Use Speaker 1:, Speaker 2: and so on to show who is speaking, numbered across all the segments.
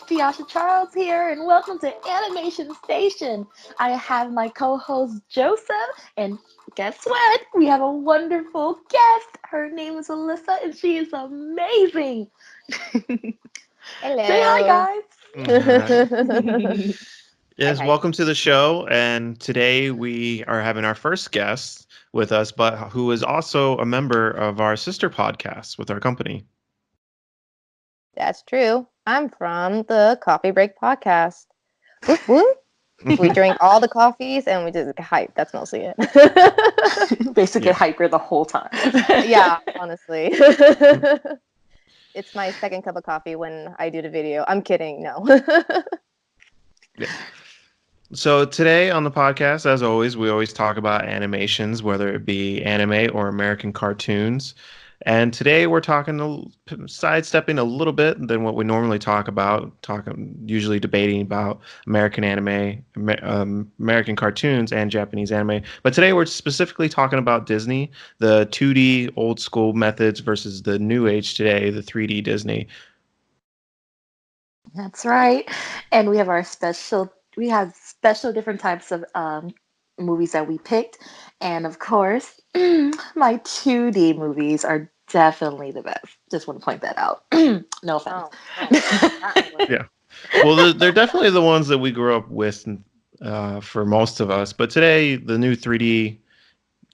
Speaker 1: Teosha Charles here, and welcome to Animation Station. I have my co-host Joseph, and guess what? We have a wonderful guest. Her name is Elisa, and she is amazing. Say
Speaker 2: Hello.
Speaker 1: hi,
Speaker 3: Hi.
Speaker 1: guys.
Speaker 3: Yes,
Speaker 2: Hi.
Speaker 3: welcome to the show. And today we are having our first guest with us, but who is also a member of our sister podcast with our company.
Speaker 2: That's true. I'm from the Coffee Break podcast. Whoop whoop. We drink all the coffees and we just get hype. That's mostly it.
Speaker 1: Basically,
Speaker 3: Yeah.
Speaker 1: hyper the whole time.
Speaker 2: Yeah, honestly. It's my second cup of coffee when I do the video. I'm kidding. No.
Speaker 3: Yeah. So today on the podcast, as always, we always talk about animations, whether it be anime or American cartoons. And today we're sidestepping a little bit than what we normally talk about, usually debating about American anime, American cartoons, and Japanese anime. But today we're specifically talking about Disney, the 2D old school methods versus the new age today, the 3D Disney.
Speaker 1: That's right. And we have special different types of movies that we picked. And of course, my 2D movies are definitely the best. Just want to point that out. No offense.
Speaker 2: Oh, no.
Speaker 3: Yeah. Well, they're definitely the ones that we grew up with for most of us. But today, the new 3D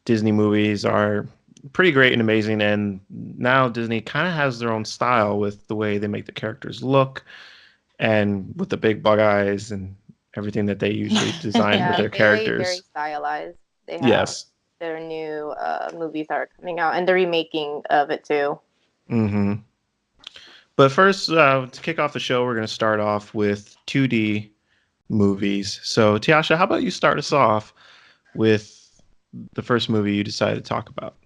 Speaker 3: Disney movies are pretty great and amazing. And now Disney kind of has their own style with the way they make the characters look and with the big bug eyes and everything that they usually design with
Speaker 2: Yeah,
Speaker 3: their
Speaker 2: very
Speaker 3: characters.
Speaker 2: stylized. They have
Speaker 3: Yes.
Speaker 2: their new movies that are coming out and the remaking of it too.
Speaker 3: hmm But first, to kick off the show, we're going to start off with 2D movies. So, Tiasha, how about you start us off with the first movie you decided to talk about?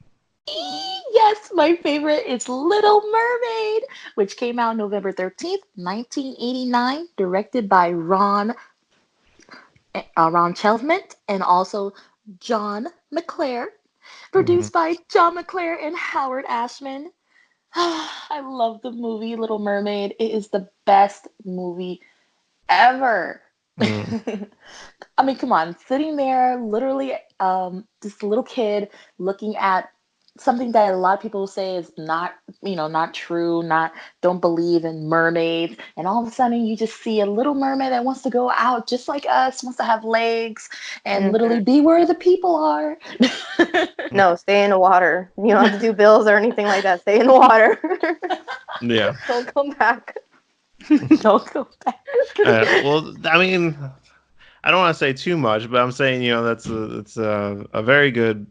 Speaker 1: Yes, my favorite is Little Mermaid, which came out November 13th, 1989, directed by Ron Chelmsford and also John McClare,
Speaker 3: hmm
Speaker 1: produced by John McClare and Howard Ashman. I love the movie Little Mermaid. It is the best movie ever.
Speaker 3: Mm.
Speaker 1: I mean, come on, sitting there, literally, just a little kid looking at something that a lot of people say is not, not true, not don't believe in mermaids, and all of a sudden you just see a little mermaid that wants to go out just like us, wants to have legs, and
Speaker 2: Mhm.
Speaker 1: literally be where the people are.
Speaker 2: No, stay in the water. You don't have to do bills or anything like that. Stay in the water.
Speaker 3: Yeah.
Speaker 2: Don't come back.
Speaker 1: Don't go back.
Speaker 3: Well, I mean, I don't want to say too much, but I'm saying, that's a very good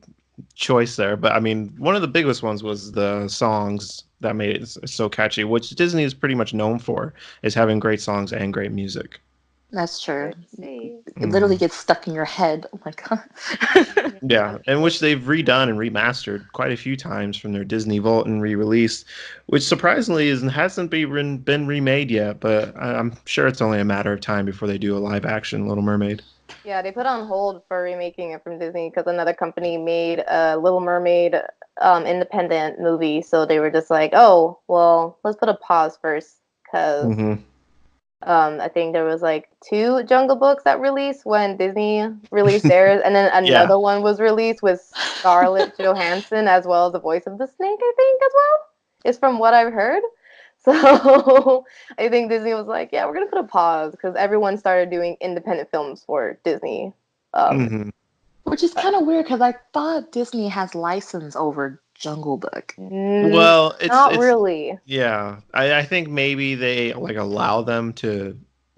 Speaker 3: choice there. But I mean, one of the biggest ones was the songs that made it so catchy, which Disney is pretty much known for, is having great songs and great music.
Speaker 1: That's true.
Speaker 2: Let's see.
Speaker 1: It literally
Speaker 3: hmm
Speaker 1: gets stuck in your head. Oh my god.
Speaker 3: Yeah, and which they've redone and remastered quite a few times from their Disney Vault and re-release, which surprisingly hasn't been remade yet. But I'm sure it's only a matter of time before they do a live action Little Mermaid.
Speaker 2: Yeah, they put on hold for remaking it from Disney because another company made a Little Mermaid independent movie. So they were just like, oh, well, let's put a pause first because
Speaker 3: hmm
Speaker 2: I think there was like two Jungle Books that released when Disney released theirs, and then
Speaker 3: Yeah.
Speaker 2: another one was released with Scarlett Johansson as well as the voice of the snake, I think, as well. Is from what I've heard. So I think Disney was like, yeah, we're gonna put a pause because everyone started doing independent films for Disney. Um,
Speaker 3: hmm
Speaker 1: Which is kind of weird because I thought Disney has license over Jungle Book.
Speaker 3: Well,
Speaker 2: Not
Speaker 3: it's
Speaker 2: really.
Speaker 3: yeah. I think maybe they like allow them to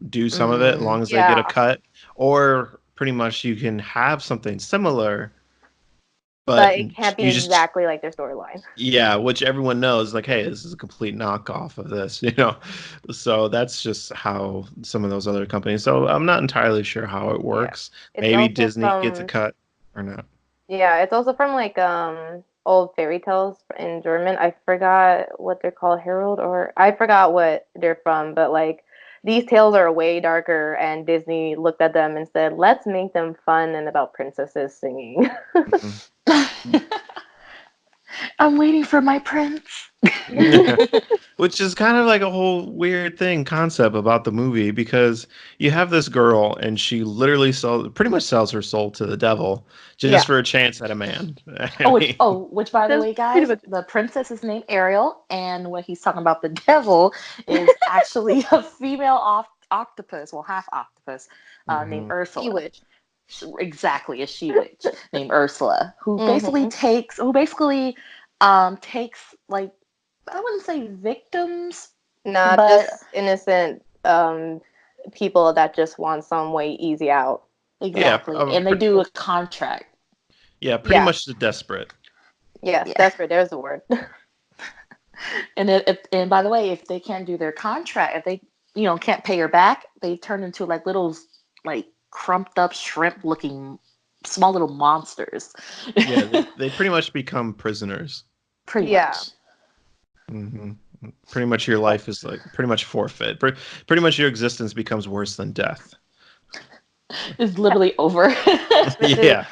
Speaker 3: do some of it as
Speaker 1: Mm,
Speaker 3: long as they get a
Speaker 2: Yeah,
Speaker 3: cut, or pretty much you can have something similar, but
Speaker 2: but it can't be
Speaker 3: you just
Speaker 2: exactly like their storyline.
Speaker 3: yeah, which everyone knows like, hey, this is a complete knockoff of this, you know. So that's just how some of those other companies. So I'm not entirely sure how it
Speaker 2: Yeah,
Speaker 3: works.
Speaker 2: it's
Speaker 3: Maybe
Speaker 2: also
Speaker 3: Disney gets a
Speaker 2: from
Speaker 3: cut or not.
Speaker 2: Yeah, it's also from like old fairy tales in German. I forgot what they're called, Herald, or I forgot what they're from, but like these tales are way darker and Disney looked at them and said, "Let's make them fun and about princesses singing."
Speaker 3: Mhm.
Speaker 1: I'm waiting for my prince.
Speaker 3: Which is kind of like a whole weird concept about the movie because you have this girl and she literally pretty much sells her soul to the devil just
Speaker 2: Yeah,
Speaker 3: for a chance at a man. I
Speaker 1: Oh,
Speaker 3: mean,
Speaker 1: which by the
Speaker 2: that's
Speaker 1: way,
Speaker 2: pretty
Speaker 1: guys,
Speaker 2: much.
Speaker 1: the princess is named Ariel, and what he's talking about, the devil, is actually a female octopus, well, half octopus, named
Speaker 3: mhm.
Speaker 2: Sea
Speaker 1: Ursula.
Speaker 2: witch.
Speaker 1: Exactly, a she witch named Ursula,
Speaker 2: Hmm.
Speaker 1: who basically takes, like, I wouldn't say victims,
Speaker 2: Not
Speaker 1: but
Speaker 2: just innocent people that just want some way easy out.
Speaker 3: Yeah,
Speaker 1: exactly, and they do a contract.
Speaker 3: yeah, pretty
Speaker 2: Yeah.
Speaker 3: much the desperate.
Speaker 2: Yes,
Speaker 1: Yeah.
Speaker 2: desperate. There's the word.
Speaker 1: And by the way, if they can't do their contract, if they can't pay her back, they turn into like little, like, crumped up shrimp looking small little monsters.
Speaker 3: Yeah, they pretty much become prisoners.
Speaker 1: Pretty
Speaker 2: Yeah.
Speaker 1: much.
Speaker 3: Hmm. Pretty much your life is like pretty much forfeit. Pretty much your existence becomes worse than death.
Speaker 1: It's literally over.
Speaker 2: This
Speaker 3: Yeah.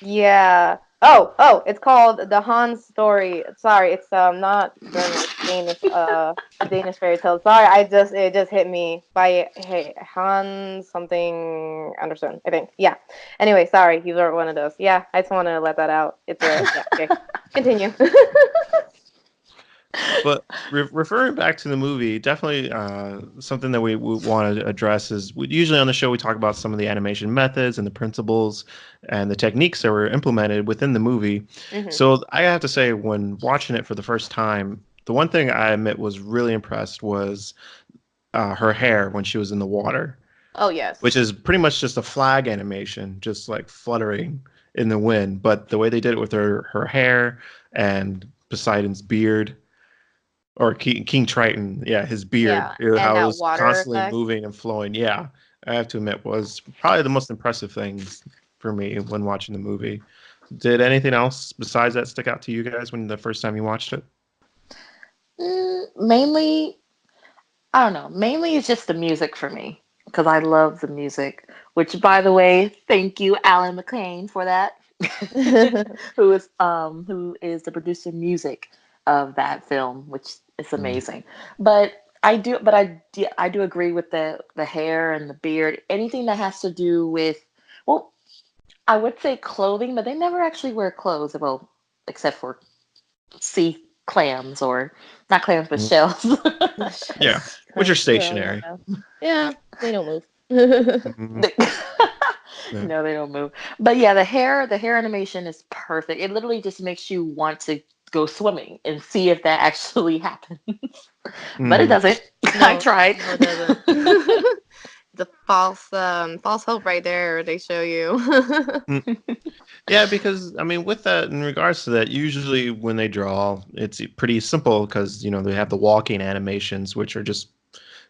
Speaker 2: Yeah. Oh, it's called the Hans story. Sorry, it's not German, it's Danish, a Danish fairy tale. Sorry, it just hit me by hey Hans something Anderson, I think. Yeah. Anyway, sorry, you were one of those. Yeah, I just want to let that out. It's a yeah, okay. Continue.
Speaker 3: But referring back to the movie, definitely something that we want to address is usually on the show we talk about some of the animation methods and the principles and the techniques that were implemented within the movie.
Speaker 2: Hmm.
Speaker 3: So I have to say, when watching it for the first time, the one thing I admit was really impressed was her hair when she was in the water,
Speaker 2: Oh yes.
Speaker 3: which is pretty much just a flag animation, just like fluttering in the wind. But the way they did it with her hair and Poseidon's beard or King Triton, yeah, his beard,
Speaker 2: Yeah, and
Speaker 3: how it
Speaker 2: that
Speaker 3: was
Speaker 2: water
Speaker 3: constantly
Speaker 2: effect.
Speaker 3: moving and flowing. Yeah, I have to admit, was probably the most impressive things for me when watching the movie. Did anything else besides that stick out to you guys when the first time you watched it?
Speaker 1: Mainly, I don't know. Mainly, it's just the music for me because I love the music. Which, by the way, thank you, Alan McLean, for that. Who is the producer music of that film, which is
Speaker 3: Mm.
Speaker 1: amazing. But I do agree with the hair and the beard. Anything that has to do with, well, I would say clothing, but they never actually wear clothes. Well, except for sea clams, or not clams, but
Speaker 3: Mm.
Speaker 1: shells.
Speaker 3: Yeah, which are stationary.
Speaker 2: Yeah, they don't move.
Speaker 3: Mhm. Yeah.
Speaker 1: No, they don't move. But yeah, the hair animation is perfect. It literally just makes you want to go swimming and see if that actually happens. But it
Speaker 3: Mhm.
Speaker 1: doesn't. I
Speaker 2: No,
Speaker 1: tried.
Speaker 2: no, it doesn't. The false hope right there. They show you.
Speaker 3: Mm. Yeah, because I mean, with that, in regards to that, usually when they draw, it's pretty simple because they have the walking animations, which are just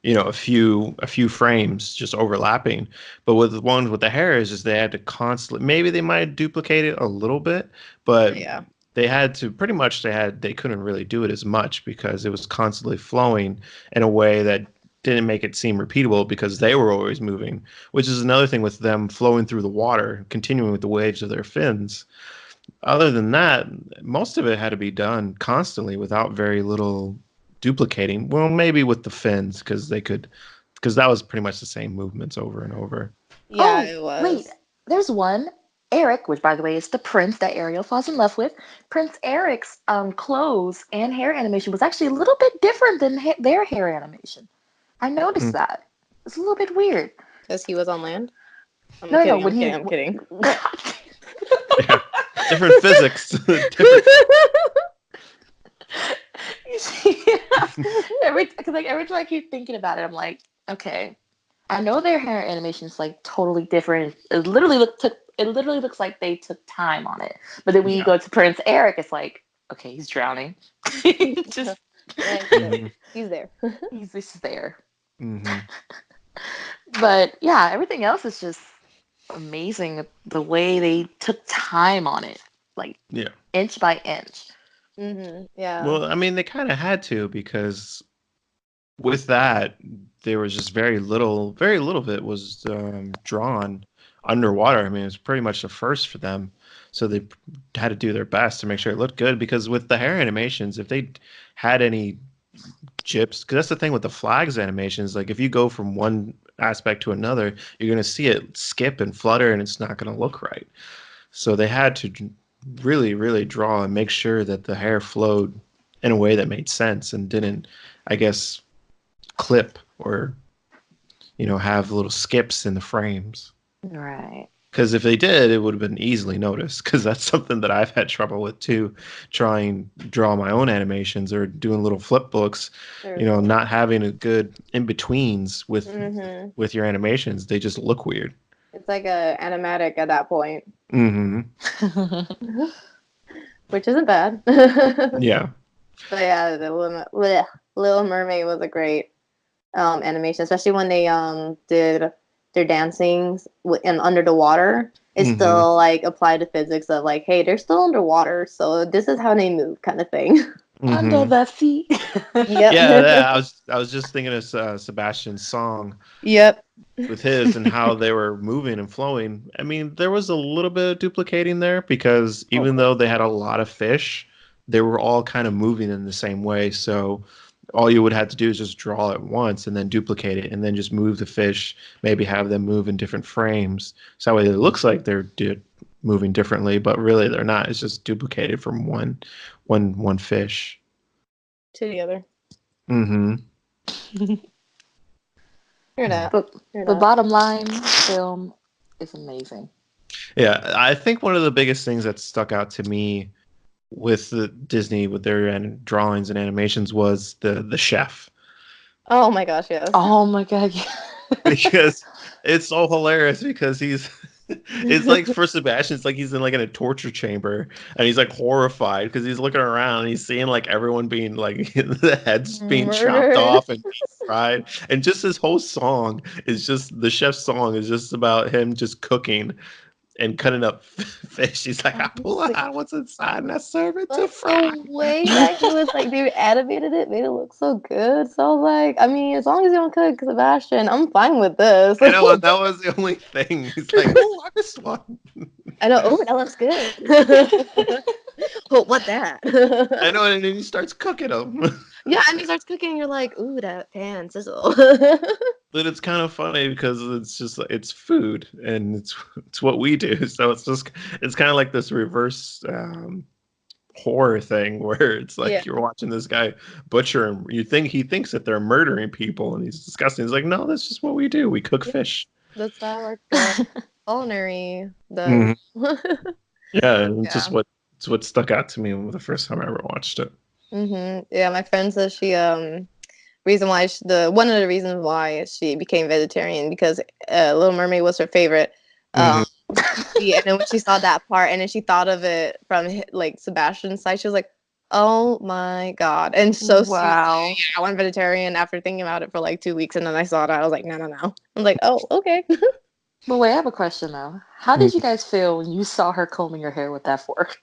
Speaker 3: a few frames just overlapping. But with the ones with the hair is just they had to constantly, maybe they might duplicate it a little bit, but
Speaker 2: Yeah.
Speaker 3: they had to pretty much they couldn't really do it as much because it was constantly flowing in a way that didn't make it seem repeatable because they were always moving, which is another thing with them flowing through the water, continuing with the waves of their fins. Other than that, most of it had to be done constantly without very little duplicating. Well, maybe with the fins because that was pretty much the same movements over and over.
Speaker 2: Yeah,
Speaker 1: Oh,
Speaker 2: it
Speaker 1: wait.
Speaker 2: was.
Speaker 1: There's one. Eric, which by the way is the prince that Ariel falls in love with. Prince Eric's clothes and hair animation was actually a little bit different than their hair animation. I noticed
Speaker 3: Mm.
Speaker 1: that. It's a little bit weird.
Speaker 2: Because he was on land. I'm
Speaker 1: No, no,
Speaker 2: kidding.
Speaker 1: when
Speaker 2: I'm
Speaker 1: he
Speaker 2: kidding. I'm kidding.
Speaker 3: Yeah, different physics, different.
Speaker 1: You see, every time I keep thinking about it, I'm like, okay, I know their hair animation is like totally different. It literally looks like they took time on it. But then when you
Speaker 3: Yeah.
Speaker 1: go to Prince Eric, it's like, okay, he's drowning. Just
Speaker 2: Yeah, he's there.
Speaker 3: Hmm.
Speaker 2: He's there.
Speaker 1: he's just there.
Speaker 3: Hmm.
Speaker 1: But yeah, everything else is just amazing. The way they took time on it, like
Speaker 3: Yeah.
Speaker 1: inch by inch.
Speaker 2: Yeah.
Speaker 3: Well, I mean, they kind of had to because with that, there was just very little of it was drawn underwater. I mean, it was pretty much the first for them. So they had to do their best to make sure it looked good because with the hair animations, if they had any chips, because that's the thing with the flags animations, like if you go from one aspect to another, you're going to see it skip and flutter and it's not going to look right. So they had to really, really draw and make sure that the hair flowed in a way that made sense and didn't, I guess, clip or, have little skips in the frames.
Speaker 1: Right.
Speaker 3: Because if they did, it would have been easily noticed. Because that's something that I've had trouble with too, trying to draw my own animations or doing little flip books. Not having a good in betweens with your animations, they just look weird.
Speaker 2: It's like a animatic at that point.
Speaker 3: Mm-hmm.
Speaker 2: Which isn't bad.
Speaker 3: Yeah.
Speaker 2: But yeah, the Little Mermaid was a great animation, especially when they did their dancing and under the water. It still like applied the physics of like, hey, they're still underwater, so this is how they move, kind of thing.
Speaker 1: Under the sea.
Speaker 2: Yep.
Speaker 3: Yeah. I was just thinking of Sebastian's song.
Speaker 2: Yep.
Speaker 3: With his and how they were moving and flowing. I mean, there was a little bit of duplicating there because even though they had a lot of fish, they were all kind of moving in the same way. So all you would have to do is just draw it once and then duplicate it and then just move the fish, maybe have them move in different frames. So that way it looks like they're moving differently, but really they're not. It's just duplicated from one fish.
Speaker 2: To the other.
Speaker 3: Mm-hmm.
Speaker 2: Hear that.
Speaker 1: The bottom line, film is amazing.
Speaker 3: Yeah, I think one of the biggest things that stuck out to me with the Disney with their drawings and animations was the chef.
Speaker 2: Oh my gosh, yes.
Speaker 1: Oh my god, yeah.
Speaker 3: Because it's so hilarious because it's like for Sebastian, it's like he's in like in a torture chamber and he's like horrified because he's looking around and he's seeing like everyone being like the heads being chopped off and fried, and just his whole song is just the chef's song is just about him just cooking and cutting up fish. He's like, I pull out what's inside and I serve it to fry.
Speaker 2: The way that he was like, they animated it, made it look so good. So I was like, I mean, as long as you don't cook Sebastian, I'm fine with this.
Speaker 3: I know, and that was the only thing. He's like, oh, I this one.
Speaker 2: I know. Oh, that looks good. Oh, what that?
Speaker 3: I know, and then he starts cooking them.
Speaker 2: Yeah, and he starts cooking, and you're like, ooh, that pan sizzle.
Speaker 3: But it's kind of funny because it's just it's food and it's what we do. So it's kind of like this reverse horror thing where it's like you're watching this guy butcher and he thinks that they're murdering people and he's disgusting. He's like, no, that's just what we do. We cook fish.
Speaker 2: That's how our culinary does.
Speaker 3: Yeah, and it's just what stuck out to me the first time I ever watched it.
Speaker 2: Yeah, my friend says she one of the reasons why she became vegetarian because Little Mermaid was her favorite. And then when she saw that part, and then she thought of it from like Sebastian's side, she was like, "Oh my god!" And so
Speaker 1: wow,
Speaker 2: I went vegetarian after thinking about it for like 2 weeks, and then I saw that I was like, "No." I'm like, "Oh, okay."
Speaker 1: But wait, I have a question though. How did you guys feel when you saw her combing her hair with that fork?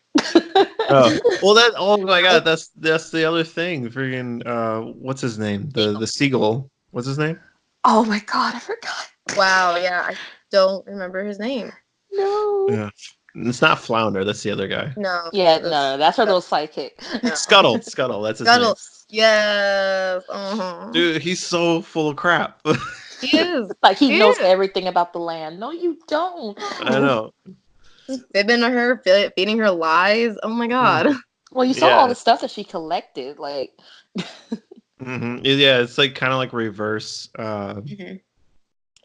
Speaker 3: Oh my god, that's the other thing. Freaking what's his name? The seagull. What's his name?
Speaker 1: Oh my god, I forgot.
Speaker 2: Wow, yeah, I don't remember his name.
Speaker 1: No.
Speaker 3: Yeah. It's not Flounder, that's the other guy.
Speaker 2: No.
Speaker 1: Yeah, no, that's her little sidekick.
Speaker 3: Scuttle, that's his name.
Speaker 2: Yes.
Speaker 3: Dude, he's so full of crap.
Speaker 2: He is.
Speaker 1: Like he knows everything about the land. No, you don't.
Speaker 3: I know.
Speaker 2: Fibbing her, feeding her lies. Oh my god.
Speaker 1: Well, you saw all the stuff that she collected, like.
Speaker 3: Yeah, it's like kind of like reverse. I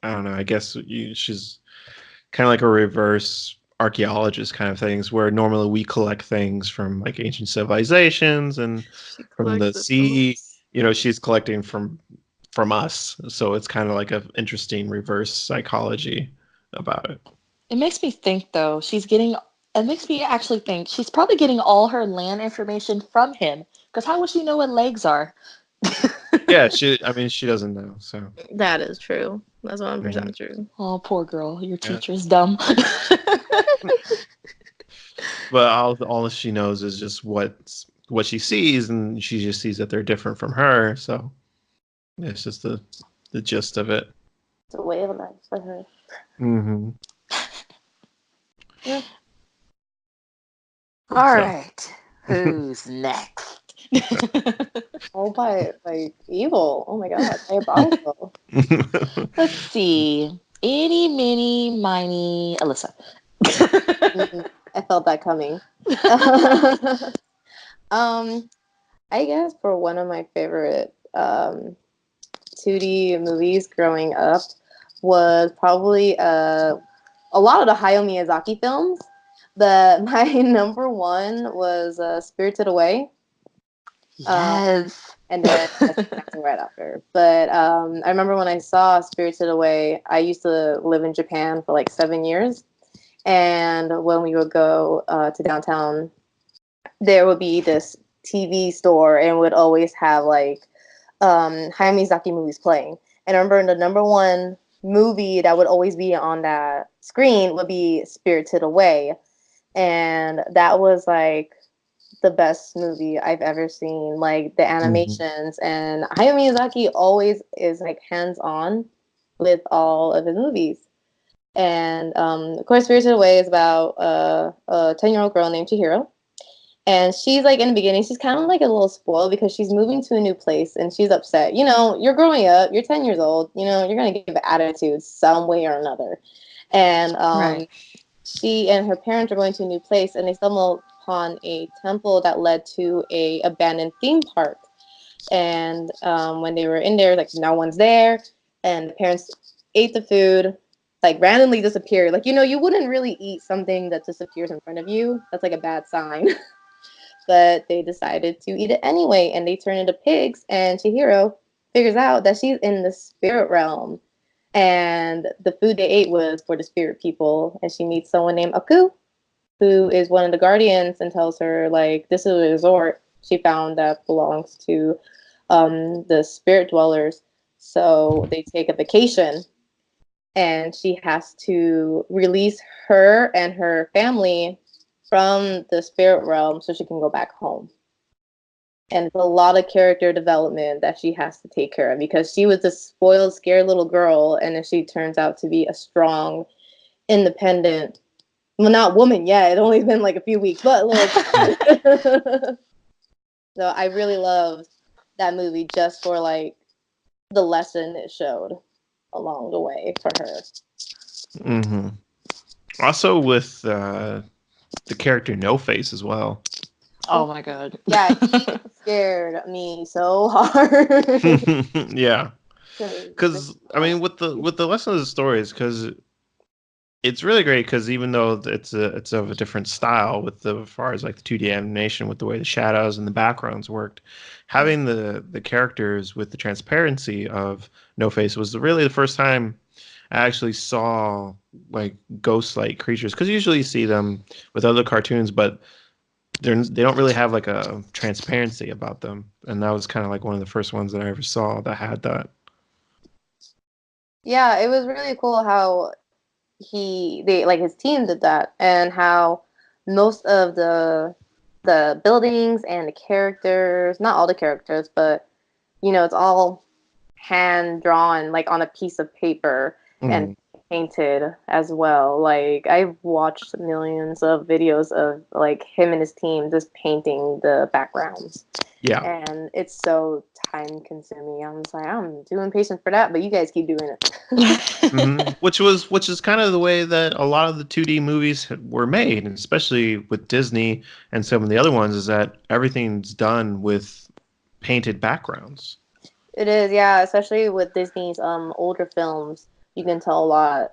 Speaker 3: don't know. I guess she's kind of like a reverse archaeologist kind of things, where normally we collect things from like ancient civilizations and from the sea. She's collecting from us, so it's kind of like an interesting reverse psychology about it.
Speaker 1: It makes me think, though, it makes me actually think she's probably getting all her land information from him, because how would she know what legs are?
Speaker 3: Yeah, she doesn't know, so.
Speaker 2: That is true. That's 100% true.
Speaker 1: Oh, poor girl. Your teacher is dumb.
Speaker 3: But all she knows is just what she sees, and she just sees that they're different from her, so it's just the gist of it.
Speaker 2: It's a way of life for her.
Speaker 1: All
Speaker 3: So
Speaker 1: right. Who's next?
Speaker 2: All by like evil. Oh my god, diabolical.
Speaker 1: Let's see. Itty, mini, miny, Alyssa.
Speaker 2: I felt that coming. I guess for one of my favorite 2D movies growing up was probably a lot of the Hayao Miyazaki films. But my number one was Spirited Away.
Speaker 1: Yes.
Speaker 2: And then acting right after. But I remember when I saw Spirited Away, I used to live in Japan for like 7 years. And when we would go to downtown, there would be this TV store and would always have like Hayao Miyazaki movies playing. And I remember the number one movie that would always be on that screen would be Spirited Away. And that was like the best movie I've ever seen. Like the animations and Hayao Miyazaki always is like hands on with all of his movies. And of course, Spirited Away is about a 10-year-old girl named Chihiro. And she's like in the beginning, she's kind of like a little spoiled because she's moving to a new place and she's upset. You know, you're growing up, you're 10 years old, you know, you're going to give attitude some way or another. And
Speaker 1: Right.
Speaker 2: she and her parents are going to a new place and they stumble upon a temple that led to a abandoned theme park. And when they were in there, like no one's there, and the parents ate the food, like randomly disappeared. Like, you know, you wouldn't really eat something that disappears in front of you. That's like a bad sign. But they decided to eat it anyway, and they turn into pigs. And Chihiro figures out that she's in the spirit realm, and the food they ate was for the spirit people. And she meets someone named Aku, who is one of the guardians, and tells her like this is a resort she found that belongs to the spirit dwellers. So they take a vacation, and she has to release her and her family from the spirit realm so she can go back home. And it's a lot of character development that she has to take care of because she was a spoiled, scared little girl, and then she turns out to be a strong, independent, well, not woman yet. It's only been like a few weeks, but little. So I really loved that movie just for like the lesson it showed along the way for her.
Speaker 3: Mm-hmm. Also with the character No Face as well.
Speaker 1: Oh my god.
Speaker 2: Yeah, he scared me so hard.
Speaker 3: Yeah, because I mean, with the lesson of the story is because it's really great because even though it's of a different style with the as far as like the 2D animation with the way the shadows and the backgrounds worked, having the characters with the transparency of No Face was really the first time I actually saw like ghost-like creatures because usually you see them with other cartoons, but they don't really have like a transparency about them, and that was kind of like one of the first ones that I ever saw that had that.
Speaker 2: Yeah, it was really cool how they like his team did that, and how most of the buildings and the characters, not all the characters, but you know, it's all hand drawn like on a piece of paper and
Speaker 3: Mm,
Speaker 2: painted as well. Like I've watched millions of videos of like him and his team just painting the backgrounds.
Speaker 3: yeah.
Speaker 2: And it's so time consuming. I'm just like, I'm too impatient for that, but you guys keep doing it.
Speaker 3: Which is kind of the way that a lot of the 2D movies were made, and especially with Disney and some of the other ones, is that everything's done with painted backgrounds.
Speaker 2: It is, yeah, especially with Disney's older films. You can tell a lot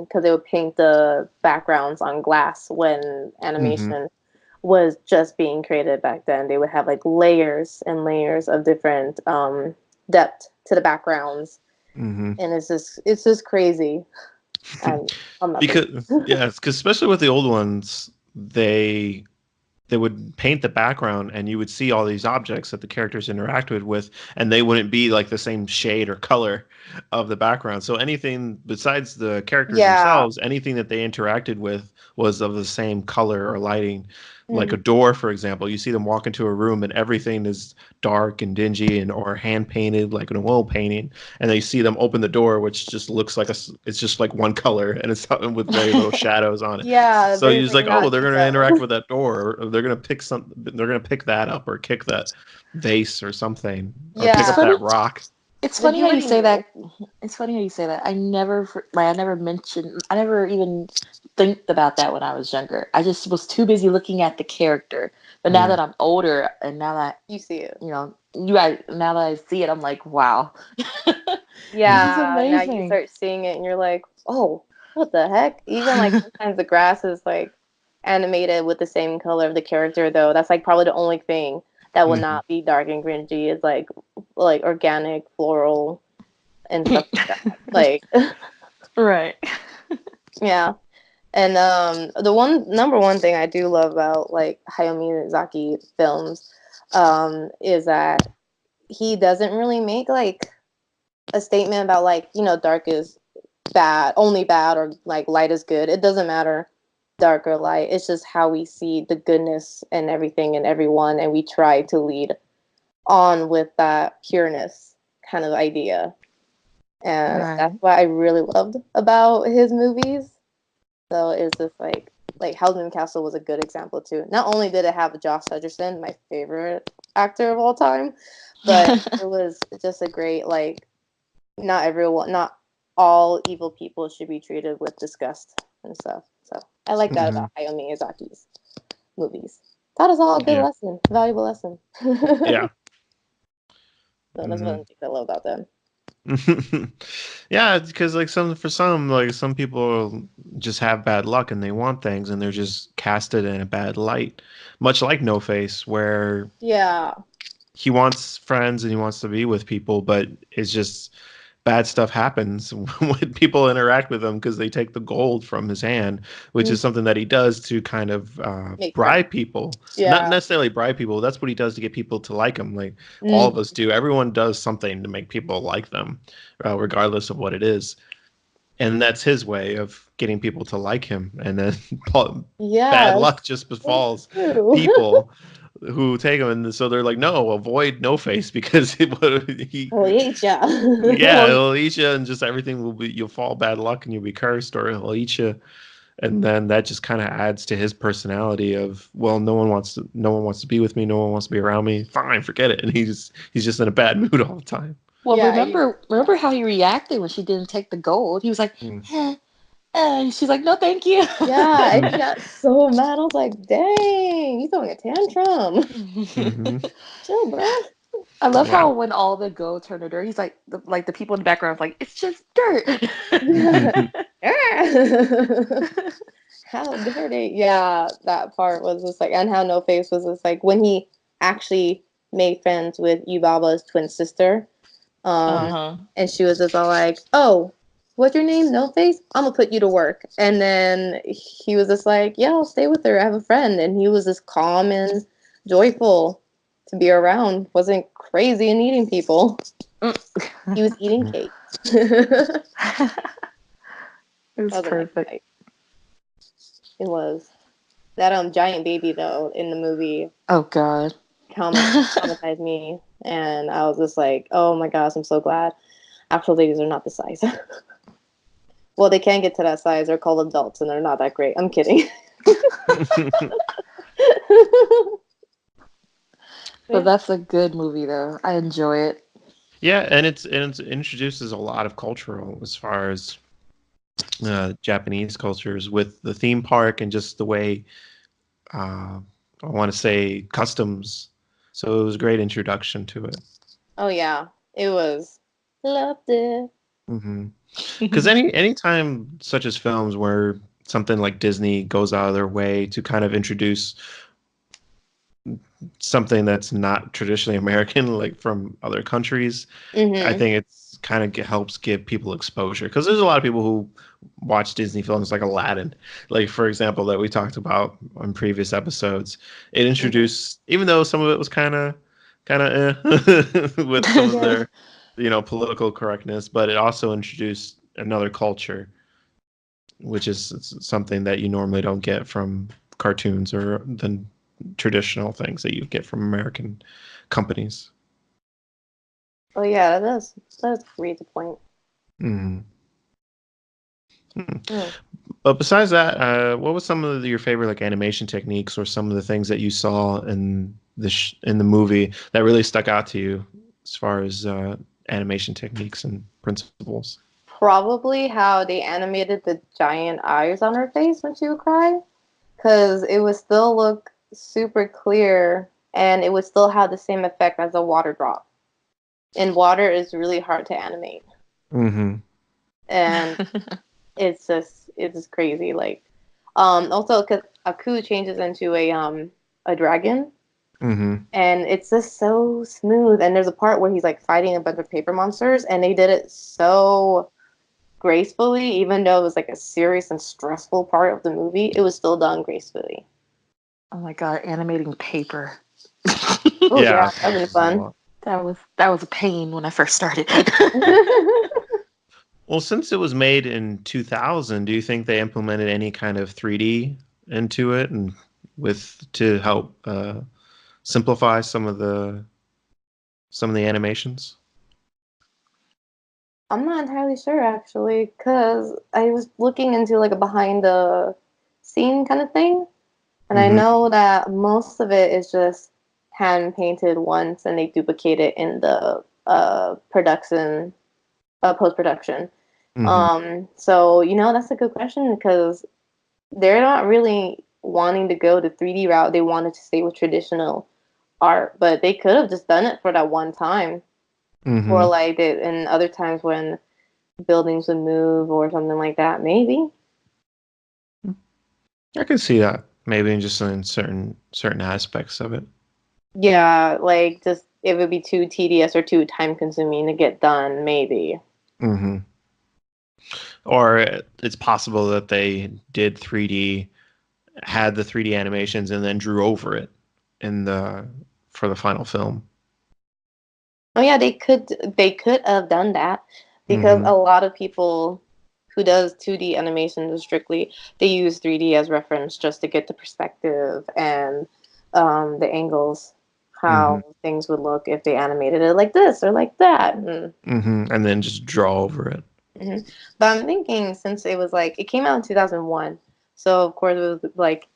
Speaker 2: because they would paint the backgrounds on glass when
Speaker 3: Hmm.
Speaker 2: animation was just being created back then. They would have like layers and layers of different depth to the backgrounds,
Speaker 3: Hmm.
Speaker 2: and it's just crazy. I'm not crazy.
Speaker 3: Because yes, because especially with the old ones, they would paint the background and you would see all these objects that the characters interacted with, and they wouldn't be like the same shade or color of the background. So anything besides the characters
Speaker 2: Yeah,
Speaker 3: themselves, anything that they interacted with was of the same color or lighting. like a door, for example. You see them walk into a room and everything is dark and dingy and or hand painted like an oil painting, and then you see them open the door, which just looks like it's just like one color and it's something with very little shadows on it.
Speaker 2: Yeah,
Speaker 3: So
Speaker 2: very
Speaker 3: you're just
Speaker 2: like
Speaker 3: like, oh,
Speaker 2: not
Speaker 3: they're going to interact
Speaker 2: detailed.
Speaker 3: with that door, or they're going to pick they're going to pick that up or kick that vase or something, or pick
Speaker 1: It's
Speaker 3: up
Speaker 2: Yeah,
Speaker 1: funny.
Speaker 3: that rock.
Speaker 1: It's
Speaker 2: but
Speaker 1: funny
Speaker 2: you
Speaker 1: how you
Speaker 2: already
Speaker 1: say
Speaker 2: knew.
Speaker 1: that. It's funny how you say that. I never mentioned. I never even think about that when I was younger. I just was too busy looking at the character. But now
Speaker 3: Mm.
Speaker 1: that I'm older, and now that
Speaker 2: You see it.
Speaker 1: now that I see it, I'm like, wow, this is
Speaker 2: Yeah, now you
Speaker 1: amazing.
Speaker 2: start seeing it and you're like, oh, what the heck? Even like sometimes the grass is like animated with the same color of the character though. That's like probably the only thing that would
Speaker 3: Mhm.
Speaker 2: not be dark and cringy is like organic, floral and stuff like that. Like
Speaker 1: Right.
Speaker 2: yeah. And the number one thing I do love about like Hayao Miyazaki films is that he doesn't really make like a statement about like, dark is bad, only bad, or like light is good. It doesn't matter, dark or light. It's just how we see the goodness and everything and everyone, and we try to lead on with that pureness kind of idea. And that's
Speaker 1: Right.
Speaker 2: what I really loved about his movies. So it's just like Howlin' Castle was a good example too. Not only did it have Josh Hutcherson, my favorite actor of all time, but it was just a great like not all evil people should be treated with disgust and stuff. So I like that
Speaker 3: Mhm.
Speaker 2: about Hayao Miyazaki's movies. Taught us all a good
Speaker 3: Yeah.
Speaker 2: lesson, valuable lesson. So
Speaker 3: Yeah.
Speaker 2: that's one
Speaker 3: Hmm.
Speaker 2: of the things I love about them.
Speaker 3: Yeah, because like some people just have bad luck and they want things and they're just casted in a bad light, much like No Face, where
Speaker 2: Yeah.
Speaker 3: he wants friends and he wants to be with people, but it's just bad stuff happens when people interact with him because they take the gold from his hand, which
Speaker 2: Mm,
Speaker 3: is something that he does to kind of
Speaker 2: make friends.
Speaker 3: bribe people. Not
Speaker 2: Yeah.
Speaker 3: necessarily bribe people. That's what he does to get people to like him. Like all of
Speaker 2: Mm,
Speaker 3: us do. Everyone does something to make people like them, regardless of what it is. And that's his way of getting people to like him. And then bad
Speaker 2: yes.
Speaker 3: luck just
Speaker 2: So
Speaker 3: befalls
Speaker 2: true.
Speaker 3: people who take him, and so they're like, no, avoid No Face because he,
Speaker 2: Well, yeah.
Speaker 3: yeah, he'll eat you, and just everything will be you'll fall bad luck and you'll be cursed, or he'll eat you, and then that just kind of adds to his personality of, well, no one wants to be with me, no one wants to be around me. Fine, forget it, and he's just in a bad mood all the time.
Speaker 1: Well,
Speaker 2: Yeah, yeah.
Speaker 1: remember how he reacted when she didn't take the gold? He was like,
Speaker 3: Mm.
Speaker 1: eh, and she's like, no, thank you.
Speaker 2: Yeah, and he got so mad. I was like, dang, you throwing a tantrum.
Speaker 3: Mm-hmm.
Speaker 2: Chill, bro.
Speaker 1: I love
Speaker 3: Yeah.
Speaker 1: how when all the gold turned to dirt, he's like the people in the background, like it's just dirt.
Speaker 2: How dirty. Yeah, that part was just like, and how No Face was just like, when he actually made friends with Yubaba's twin sister, um,
Speaker 1: Uh-huh.
Speaker 2: and she was just all like, oh, what's your name? No Face? I'm gonna put you to work. And then he was just like, yeah, I'll stay with her. I have a friend. And he was just calm and joyful to be around. Wasn't crazy and eating people. He was eating cake. That
Speaker 1: It was
Speaker 2: was a nice
Speaker 1: perfect.
Speaker 2: night. It was. That giant baby though in the movie
Speaker 1: Oh God.
Speaker 2: traumatized me, and I was just like, oh my gosh, I'm so glad actual ladies are not the size. Well, they can get to that size. They're called adults, and they're not that great. I'm kidding.
Speaker 1: But
Speaker 2: Yeah.
Speaker 1: that's a good movie though. I enjoy it.
Speaker 3: Yeah, and it introduces a lot of cultural as far as Japanese cultures with the theme park and just the way uh, I want to say customs. So it was a great introduction to it.
Speaker 2: Oh yeah, it was. Loved it.
Speaker 3: Mm-hmm. Because anytime such as films where something like Disney goes out of their way to kind of introduce something that's not traditionally American, like from other countries, I
Speaker 2: Mhm.
Speaker 3: think it's kind of helps give people exposure. Because there's a lot of people who watch Disney films like Aladdin, like for example, that we talked about on previous episodes. It
Speaker 2: Mhm.
Speaker 3: introduced, even though some of it was kind of with some of
Speaker 2: Yeah.
Speaker 3: their, political correctness, but it also introduced another culture, which is something that you normally don't get from cartoons or than traditional things that you get from American companies.
Speaker 2: Oh yeah, that's a great point.
Speaker 3: Mm.
Speaker 2: Mm.
Speaker 3: But besides that, what was some of your favorite like animation techniques or some of the things that you saw in in the movie that really stuck out to you as far as animation techniques and principles?
Speaker 2: Probably how they animated the giant eyes on her face when she would cry, because it would still look super clear and it would still have the same effect as a water drop. And water is really hard to animate,
Speaker 3: Mm-hmm.
Speaker 2: and it's just crazy. Like, also because Aku changes into a dragon,
Speaker 3: Mm-hmm.
Speaker 2: and it's just so smooth. And there's a part where he's like fighting a bunch of paper monsters, and they did it so gracefully, even though it was like a serious and stressful part of the movie. It was still done gracefully.
Speaker 1: Oh my god, animating paper.
Speaker 2: Oh
Speaker 3: Yeah,
Speaker 2: yeah, that would have been
Speaker 1: That was a pain when I first started.
Speaker 2: fun.
Speaker 3: well, since it was made in 2000, do you think they implemented any kind of 3D into it and with to help simplify some of the animations?
Speaker 2: I'm not entirely sure actually, because I was looking into like a behind the scene kind of thing, and I
Speaker 3: Mm-hmm.
Speaker 2: know that most of it is just hand painted once, and they duplicate it in the production, post production.
Speaker 3: Mm-hmm.
Speaker 2: So that's a good question because they're not really wanting to go the 3D route. They wanted to stay with traditional art, but they could have just done it for that one time, or
Speaker 3: Mm-hmm.
Speaker 2: like it in other times when buildings would move or something like that. Maybe.
Speaker 3: I can see that maybe just in certain aspects of it.
Speaker 2: Yeah, like just it would be too tedious or too time consuming to get done. Maybe.
Speaker 3: Mm-hmm. Or it's possible that they did 3D, had the 3D animations, and then drew over it in the for the final film.
Speaker 2: Oh yeah, they could have done that because
Speaker 3: Mm-hmm.
Speaker 2: a lot of people who does 2D animations strictly, they use 3D as reference just to get the perspective and the angles,
Speaker 3: Mm-hmm.
Speaker 2: how things would look if they animated it like this or like that.
Speaker 3: Mm-hmm. And then just draw over it.
Speaker 2: Mhm. But I'm thinking since it was like it came out in 2001, so of course it was like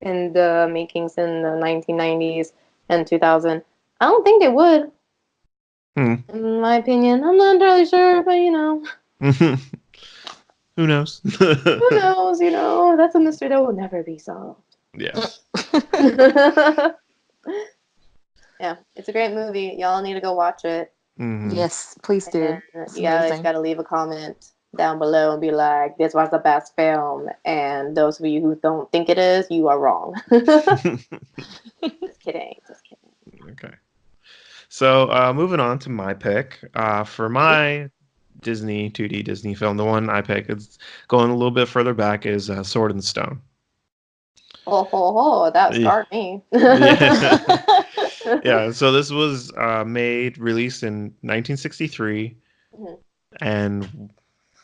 Speaker 2: in the makings in the 1990s and 2000. I don't think they would,
Speaker 3: Hmm.
Speaker 2: in my opinion. I'm not entirely sure, but
Speaker 3: Who knows?
Speaker 2: who knows? That's a mystery that will never be solved.
Speaker 3: Yes.
Speaker 2: Yeah, it's a great movie. Y'all need to go watch it.
Speaker 3: Mm-hmm.
Speaker 1: Yes, please do.
Speaker 2: And
Speaker 1: It's
Speaker 2: you guys
Speaker 1: amazing.
Speaker 2: got to leave a comment down below and be like, this was the best film. And those of you who don't think it is, you are wrong. Just kidding. Just kidding.
Speaker 3: Okay. So moving on to my pick. For my Disney 2D Disney film, the one I pick is going a little bit further back is Sword and Stone.
Speaker 2: Oh, ho, ho, that
Speaker 3: Yeah.
Speaker 2: scarred me.
Speaker 3: Yeah. Yeah. So this was released in 1963,
Speaker 2: Mhm,
Speaker 3: and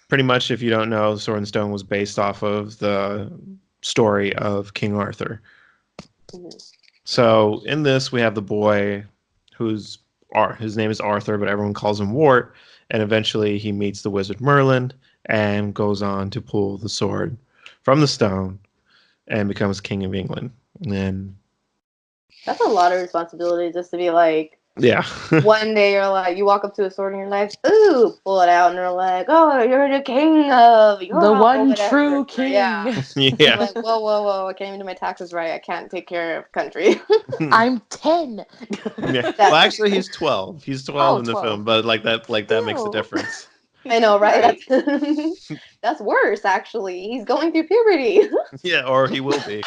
Speaker 3: pretty much, if you don't know, Sword and Stone was based off of the story of King Arthur.
Speaker 2: mhm.
Speaker 3: So in this, we have the boy who's his name is Arthur, but everyone calls him Wart. And eventually, he meets the wizard Merlin and goes on to pull the sword from the stone and becomes king of England. And then,
Speaker 2: That's a lot of responsibility just to be like,
Speaker 3: yeah,
Speaker 2: one day you're like, you walk up to a sword and you're like, ooh, pull it out, and they're like, oh, you're the king of
Speaker 1: The
Speaker 2: Europe or
Speaker 1: one
Speaker 2: whatever.
Speaker 1: true
Speaker 2: Yeah.
Speaker 1: king.
Speaker 2: You're
Speaker 3: yeah.
Speaker 2: like, whoa, whoa, whoa, I can't even do my taxes right. I can't take care of country.
Speaker 1: I'm 10.
Speaker 3: Yeah. Well,
Speaker 2: That
Speaker 3: actually, he's 12. He's 12
Speaker 1: Oh,
Speaker 3: in the
Speaker 1: 12.
Speaker 3: film, but that makes a
Speaker 1: Still.
Speaker 3: difference.
Speaker 2: I know, right?
Speaker 1: Right.
Speaker 2: That's worse, actually. He's going through puberty.
Speaker 3: Yeah, or he will be.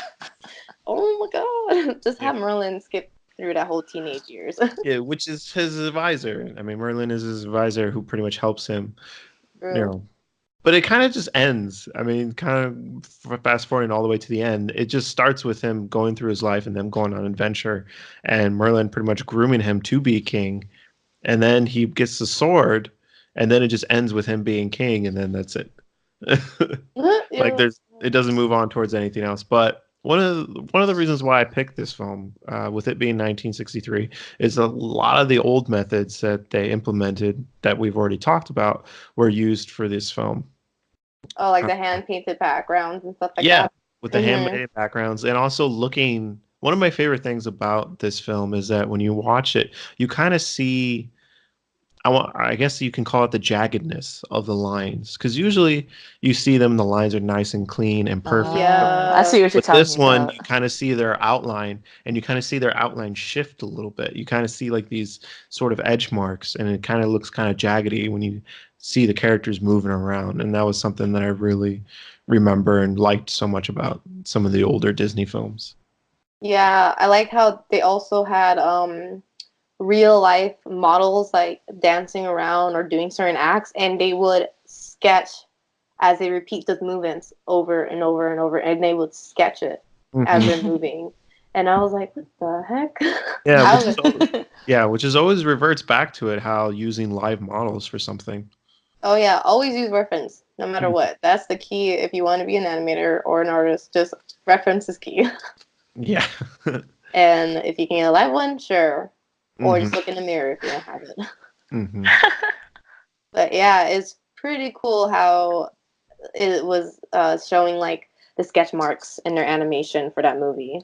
Speaker 2: Oh my god. Just
Speaker 3: Yeah.
Speaker 2: have Merlin skip through that whole teenage years.
Speaker 3: Yeah, which is his advisor. I mean, Merlin is his advisor who pretty much helps him, you
Speaker 2: True.
Speaker 3: know. But it kind of just ends. I mean, kind of fast forwarding all the way to the end. It just starts with him going through his life and them going on an adventure, and Merlin pretty much grooming him to be king. And then he gets the sword, and then it just ends with him being king, and then that's it. Like
Speaker 2: Yeah.
Speaker 3: it doesn't move on towards anything else. But one of the reasons why I picked this film, with it being 1963, is a lot of the old methods that they implemented that we've already talked about were used for this film.
Speaker 2: Oh, like
Speaker 3: Uh,
Speaker 2: the hand painted backgrounds and stuff like
Speaker 3: yeah,
Speaker 2: that.
Speaker 3: with the
Speaker 2: Mhm.
Speaker 3: handmade backgrounds, and also looking. One of my favorite things about this film is that when you watch it, you kind of see. I guess you can call it the jaggedness of the lines, because usually you see them, the lines are nice and clean and perfect.
Speaker 1: I
Speaker 2: Yeah.
Speaker 1: see what you're
Speaker 3: But this
Speaker 1: talking
Speaker 3: one,
Speaker 1: about.
Speaker 3: you kind of see their outline, and you kind of see their outline shift a little bit. You kind of see like these sort of edge marks, and it kind of looks kind of jaggedy when you see the characters moving around. And that was something that I really remember and liked so much about some of the older Disney films.
Speaker 2: Yeah, I like how they also had real life models like dancing around or doing certain acts, and they would sketch as they repeat those movements over and over and over, and they would sketch it as
Speaker 3: Hmm.
Speaker 2: they're moving. And I was like, what the heck?
Speaker 3: Yeah,
Speaker 2: I
Speaker 3: which
Speaker 2: was,
Speaker 3: is which is always reverts back to it, how using live models for something.
Speaker 2: oh yeah, always use reference, no matter
Speaker 3: Mhm.
Speaker 2: what. That's the key if you want to be an animator or an artist. Just reference is key.
Speaker 3: Yeah.
Speaker 2: And if you can get a live one, sure. Or
Speaker 3: Hmm.
Speaker 2: just look in the mirror if you don't have it.
Speaker 3: Hmm.
Speaker 2: But yeah, it's pretty cool how it was showing like the sketch marks in their animation for that movie.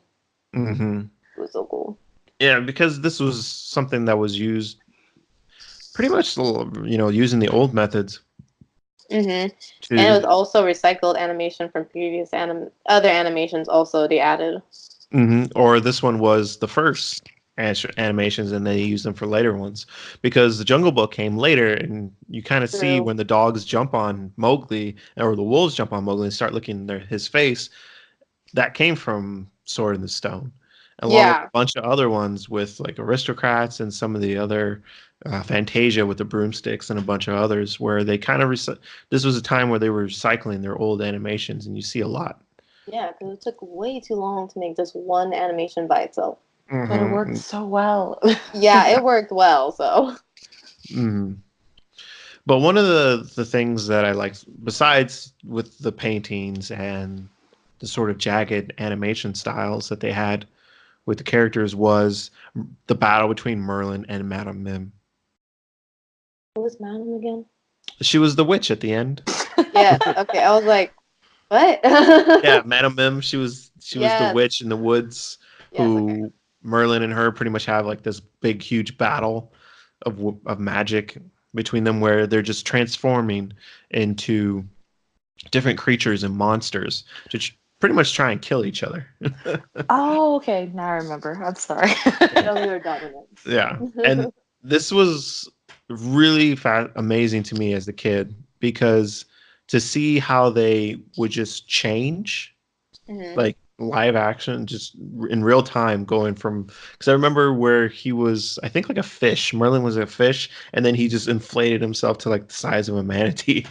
Speaker 3: Hmm.
Speaker 2: It was so cool.
Speaker 3: Yeah, because this was something that was used pretty much, using the old methods
Speaker 2: And it
Speaker 3: to.
Speaker 2: was also recycled animation from previous other animations. Also, they added.
Speaker 3: Or this one was the first animations, and they used them for later ones, because the Jungle Book came later, and you kind of see
Speaker 2: True.
Speaker 3: when the dogs jump on Mowgli or the wolves jump on Mowgli and start licking his face. That came from Sword in the Stone, along with a
Speaker 2: Yeah.
Speaker 3: bunch of other ones with like Aristocrats and some of the other, Fantasia with the broomsticks and a bunch of others, where they kind of this was a time where they were recycling their old animations, and you see a lot.
Speaker 2: Yeah, because it took way too long to make just one animation by itself.
Speaker 1: But it worked
Speaker 3: Hmm.
Speaker 1: so well.
Speaker 2: Yeah,
Speaker 3: Yeah.
Speaker 2: it worked well. So.
Speaker 3: Hmm. But one of the things that I liked, besides with the paintings and the sort of jagged animation styles that they had with the characters, was the battle between Merlin and Madame Mim.
Speaker 2: Who was Madam again?
Speaker 3: She was the witch at the end.
Speaker 2: Yes. Okay. I was like, what?
Speaker 3: Yeah, Madame Mim. She was the
Speaker 2: Yes.
Speaker 3: witch in the woods,
Speaker 2: Yes. Okay.
Speaker 3: who Merlin and her pretty much have like this big, huge battle of magic between them, where they're just transforming into different creatures and monsters to pretty much try and kill each other.
Speaker 1: Oh, okay. Now I remember. I'm sorry.
Speaker 2: Show me your dominance.
Speaker 3: Yeah, and this was really amazing to me as a kid, because to see how they would just change,
Speaker 2: Hmm.
Speaker 3: like live action, just in real time, going from, because I remember where he was, I think like a fish. Merlin was a fish, and then he just inflated himself to like the size of a manatee,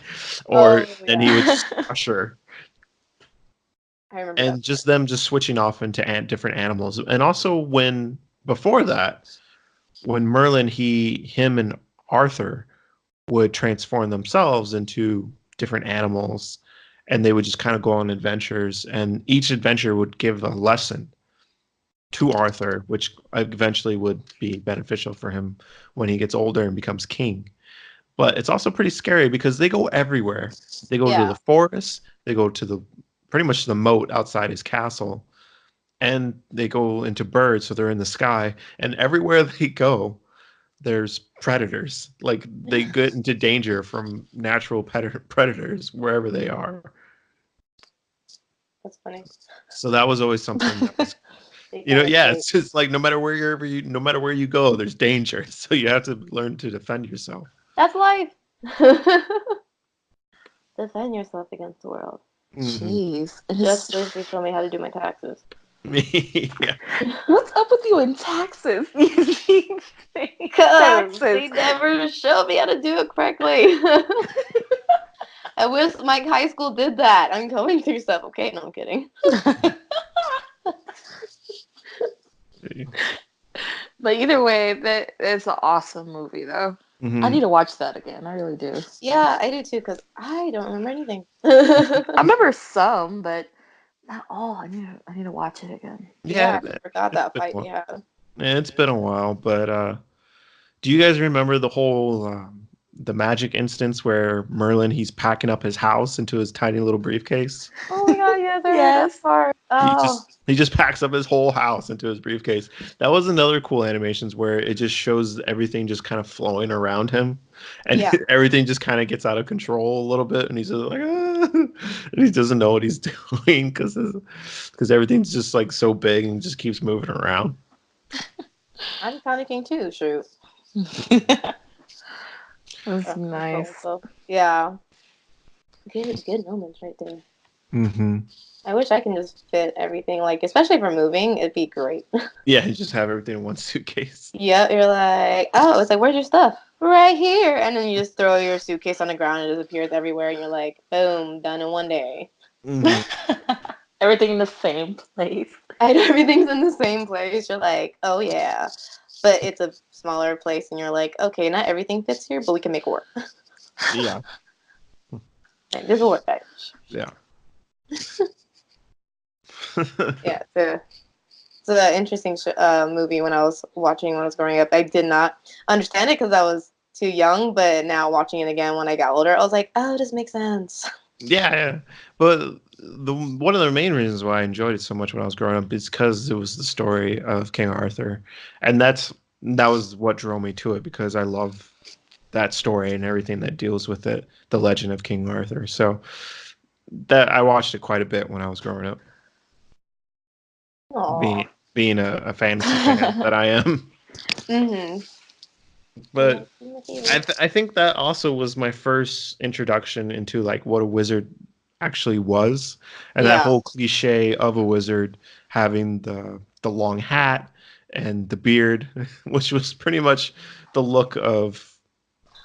Speaker 3: or
Speaker 2: Oh
Speaker 3: then he
Speaker 2: yeah,
Speaker 3: would just crush her.
Speaker 2: I remember that
Speaker 3: And
Speaker 2: part.
Speaker 3: just them just switching off into different animals. And also, when before that, when Merlin, him and Arthur would transform themselves into different animals, and they would just kind of go on adventures, and each adventure would give a lesson to Arthur, which eventually would be beneficial for him when he gets older and becomes king. But it's also pretty scary, because they go everywhere. They go to the
Speaker 2: Yeah.
Speaker 3: forest, they go to the pretty much the moat outside his castle, and they go into birds, so they're in the sky, and everywhere they go, there's predators. Like, they get into danger from natural predators wherever they are.
Speaker 2: That's funny.
Speaker 3: So that was always something that was,
Speaker 2: They gotta
Speaker 3: yeah,
Speaker 2: fight.
Speaker 3: it's just like no matter where you go, there's danger. So you have to learn to defend yourself.
Speaker 2: That's life. Defend yourself against the world.
Speaker 3: Hmm.
Speaker 1: Jeez. And
Speaker 2: Just
Speaker 1: it's,
Speaker 2: wish they told me how to do my taxes.
Speaker 3: Yeah.
Speaker 1: what's up with you in taxes?
Speaker 2: Cause
Speaker 1: Taxes.
Speaker 2: they never showed me how to do it correctly. I wish my high school did that. I'm going through stuff. Okay, no, I'm kidding.
Speaker 1: But either way, that it's an awesome movie, though. I need
Speaker 3: Hmm.
Speaker 1: to watch that again. I really do.
Speaker 2: Yeah, I do too. Cause I don't remember anything.
Speaker 1: I remember some, but Not all. I need to watch it again.
Speaker 3: Yeah,
Speaker 2: Yeah, I forgot
Speaker 3: it's
Speaker 2: that
Speaker 3: been a
Speaker 2: fight they
Speaker 3: while.
Speaker 2: had.
Speaker 3: Yeah, it's been a while, but do you guys remember the whole the magic instance where Merlin he's packing up his house into his tiny little briefcase?
Speaker 2: Oh my god, yes, I heard that
Speaker 1: Yes.
Speaker 2: part. Oh,
Speaker 3: He just packs up his whole house into his briefcase. That was another cool animations where it just shows everything just kind of flowing around him, and
Speaker 2: yeah.
Speaker 3: everything just kind of gets out of control a little bit, and he's just like, ah! And he doesn't know what he's doing because everything's just like so big and just keeps moving around.
Speaker 2: I'm panicking too, shoot.
Speaker 1: That's
Speaker 2: That's
Speaker 1: nice.
Speaker 2: also, yeah. Good moments right there.
Speaker 3: Mm-hmm.
Speaker 2: I wish I can just fit everything, like, especially for moving, it'd be great.
Speaker 3: Yeah, you just have everything in one suitcase.
Speaker 2: Yeah, you're like, oh, it's like, where's your stuff? Right here. And then you just throw your suitcase on the ground and it disappears everywhere. And you're like, boom, done in one day.
Speaker 3: Hmm.
Speaker 1: Everything in the same place.
Speaker 2: And everything's in the same place. You're like, oh, yeah. But it's a smaller place. And you're like, okay, not everything fits here, but we can make it work.
Speaker 3: Yeah,
Speaker 2: Like, this will work, guys.
Speaker 3: yeah.
Speaker 2: Yeah, it's an interesting movie when I was watching when I was growing up. I did not understand it because I was too young, but now watching it again when I got older, I was like, oh, this makes sense.
Speaker 3: Yeah, yeah. But the one of the main reasons why I enjoyed it so much when I was growing up is because it was the story of King Arthur, and that was what drew me to it because I love that story and everything that deals with it, the legend of King Arthur. So that I watched it quite a bit when I was growing up,
Speaker 2: Aw.
Speaker 3: being a fantasy fan that I am.
Speaker 2: Mm-hmm.
Speaker 3: But I think that also was my first introduction into like what a wizard actually was, and that
Speaker 2: Yeah.
Speaker 3: whole cliche of a wizard having the long hat and the beard, which was pretty much the look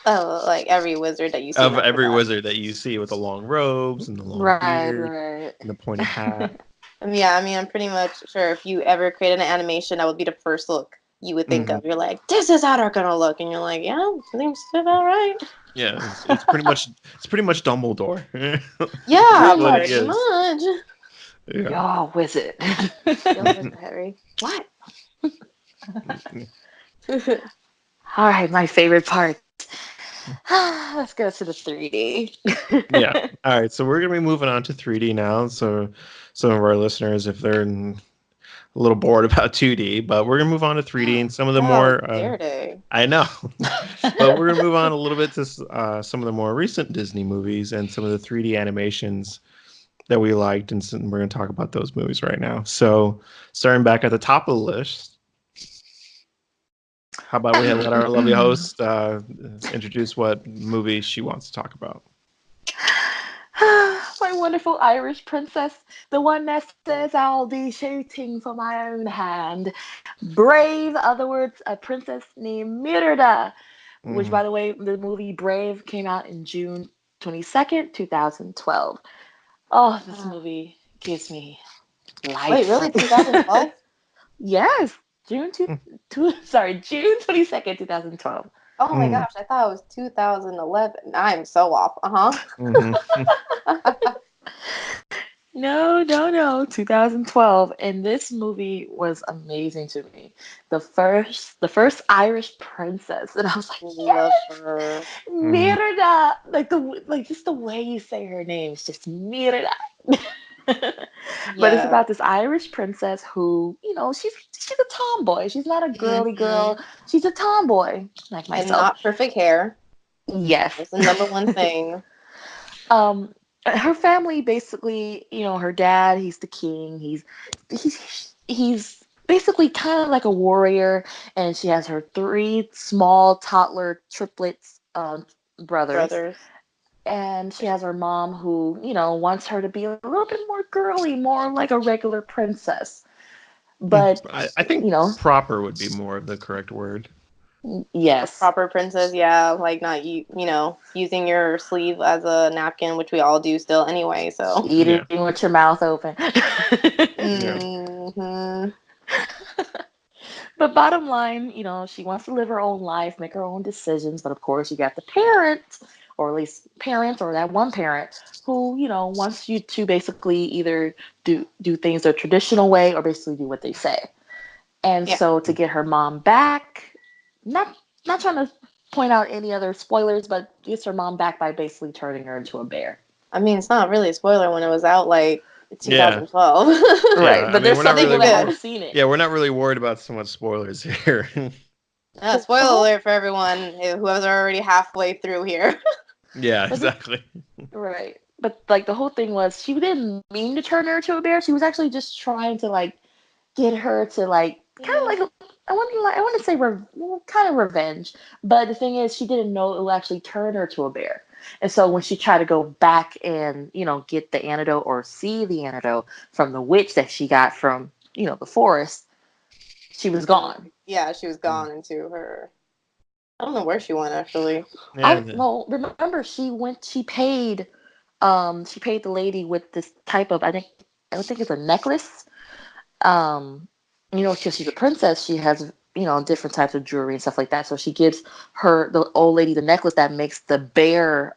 Speaker 2: Oh, like every wizard that you see
Speaker 3: of
Speaker 2: after
Speaker 3: every
Speaker 2: that.
Speaker 3: wizard that you see with the long robes and the long
Speaker 1: Right,
Speaker 3: beard
Speaker 1: right.
Speaker 3: and the pointy hat.
Speaker 2: Yeah, I mean, I'm pretty much sure if you ever created an animation, that would be the first look you would think
Speaker 3: Hmm.
Speaker 2: of. You're like, this is how they're gonna look, and you're like, yeah, seems about right.
Speaker 3: Yeah, it's pretty much Dumbledore.
Speaker 2: Yeah,
Speaker 3: That's what he
Speaker 2: pretty
Speaker 3: is.
Speaker 2: much.
Speaker 3: Yeah.
Speaker 1: Y'all wizard.
Speaker 2: Yo, Mr. Harry. What?
Speaker 1: All right, my favorite part. Let's go to the 3D.
Speaker 3: Yeah. All right. So we're gonna be moving on to 3D now. So some of our listeners, if they're a little bored about 2D, but we're gonna move on to 3D and some of the
Speaker 2: How
Speaker 3: more.
Speaker 2: dare they?
Speaker 3: I know, but we're gonna move on a little bit to some of the more recent Disney movies and some of the 3D animations that we liked, and we're gonna talk about those movies right now. So starting back at the top of the list, how about we let our lovely host introduce what movie she wants to talk about?
Speaker 1: My wonderful Irish princess, the one that says I'll be shooting for my own hand. Brave, other words, a princess named Mirda, which,
Speaker 3: Mm.
Speaker 1: by the way, the movie Brave came out in June 22nd, 2012. Oh, this
Speaker 2: Uh,
Speaker 1: movie gives me
Speaker 2: Wait,
Speaker 1: life.
Speaker 2: really? 2012?
Speaker 1: Yes, June 22nd, 2012.
Speaker 2: Oh my
Speaker 3: Mm.
Speaker 2: gosh, I thought it was 2011. I'm so off.
Speaker 3: Mm-hmm.
Speaker 2: Uh-huh.
Speaker 1: No, no, no, 2012. And this movie was amazing to me. The first Irish princess. And I was like,
Speaker 2: Love
Speaker 1: yes,
Speaker 2: her.
Speaker 3: Mm-hmm.
Speaker 1: Mirda. Like just the way you say her name is just Mirda. But it's
Speaker 2: Yeah.
Speaker 1: about this Irish princess who, she's a tomboy. She's not a girly
Speaker 2: Hmm.
Speaker 1: girl. She's a tomboy, like
Speaker 2: And
Speaker 1: myself.
Speaker 2: not perfect hair.
Speaker 1: Yes.
Speaker 2: That's the number one thing.
Speaker 1: Um, her family basically, her dad, he's the king. He's basically kind of like a warrior, and she has her three small toddler triplets, brothers,
Speaker 2: Brothers.
Speaker 1: and she has her mom who, wants her to be a little bit more girly, more like a regular princess. But,
Speaker 3: I think
Speaker 1: you know,
Speaker 3: proper would be more of the correct word.
Speaker 2: A
Speaker 1: yes,
Speaker 2: proper princess, yeah, like not using your sleeve as a napkin, which we all do still anyway. So,
Speaker 1: eating
Speaker 3: Yeah,
Speaker 1: with your mouth open.
Speaker 3: yeah.
Speaker 2: hmm
Speaker 1: But bottom line, she wants to live her own life, make her own decisions. But of course, you got the parents or at least parents, or that one parent who, wants you to basically either do things the traditional way or basically do what they say. And
Speaker 2: Yeah.
Speaker 1: so to get her mom back, not not trying to point out any other spoilers, but gets her mom back by basically turning her into a bear.
Speaker 2: I mean, it's not really a spoiler when it was out like
Speaker 3: Yeah.
Speaker 2: 2012.
Speaker 1: Right,
Speaker 3: Yeah, I
Speaker 1: but
Speaker 3: mean,
Speaker 1: there's
Speaker 3: we're
Speaker 1: some
Speaker 3: not
Speaker 2: They
Speaker 1: people
Speaker 3: really
Speaker 2: did
Speaker 1: that
Speaker 2: good.
Speaker 1: haven't seen it.
Speaker 3: yeah, we're not really worried about so much spoilers here.
Speaker 2: Spoiler
Speaker 1: Oh,
Speaker 2: alert for everyone whoever's already halfway through here.
Speaker 3: Yeah,
Speaker 1: but this,
Speaker 3: exactly.
Speaker 1: right, but like the whole thing was she didn't mean to turn her into a bear. She was actually just trying to like get her to like kind of
Speaker 2: Yeah.
Speaker 1: like I want to say kind of revenge, but the thing is she didn't know it would actually turn her to a bear. And so when she tried to go back and get the antidote or see the antidote from the witch that she got from the forest, she was gone.
Speaker 2: Yeah, she was gone into her. I don't know where she went actually.
Speaker 3: Yeah,
Speaker 1: Well, remember she paid the lady with this type of I don't think it's a necklace. Because she's a princess, she has different types of jewelry and stuff like that. So she gives the old lady the necklace that makes the bear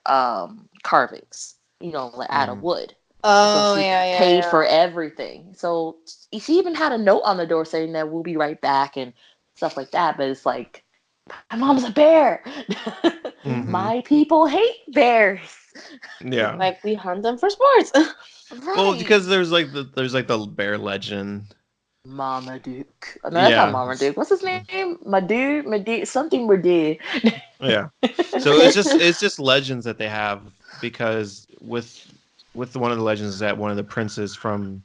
Speaker 1: carvings, like out of
Speaker 3: mhm.
Speaker 1: wood. And so
Speaker 2: Oh
Speaker 1: she
Speaker 2: yeah, yeah,
Speaker 1: paid
Speaker 2: yeah.
Speaker 1: for everything. So she even had a note on the door saying that we'll be right back and stuff like that. But it's like, my mom's a bear.
Speaker 3: Mhm.
Speaker 1: My people hate bears.
Speaker 2: It's
Speaker 3: Yeah.
Speaker 2: like we hunt them for sports.
Speaker 3: Well,
Speaker 1: Right.
Speaker 3: because there's like the bear legend.
Speaker 1: Mama Duke. No, that's not
Speaker 3: Yeah.
Speaker 1: Mama Duke. What's his name? Madu, something Madu.
Speaker 3: Yeah. So it's just legends that they have because with one of the legends is that one of the princes from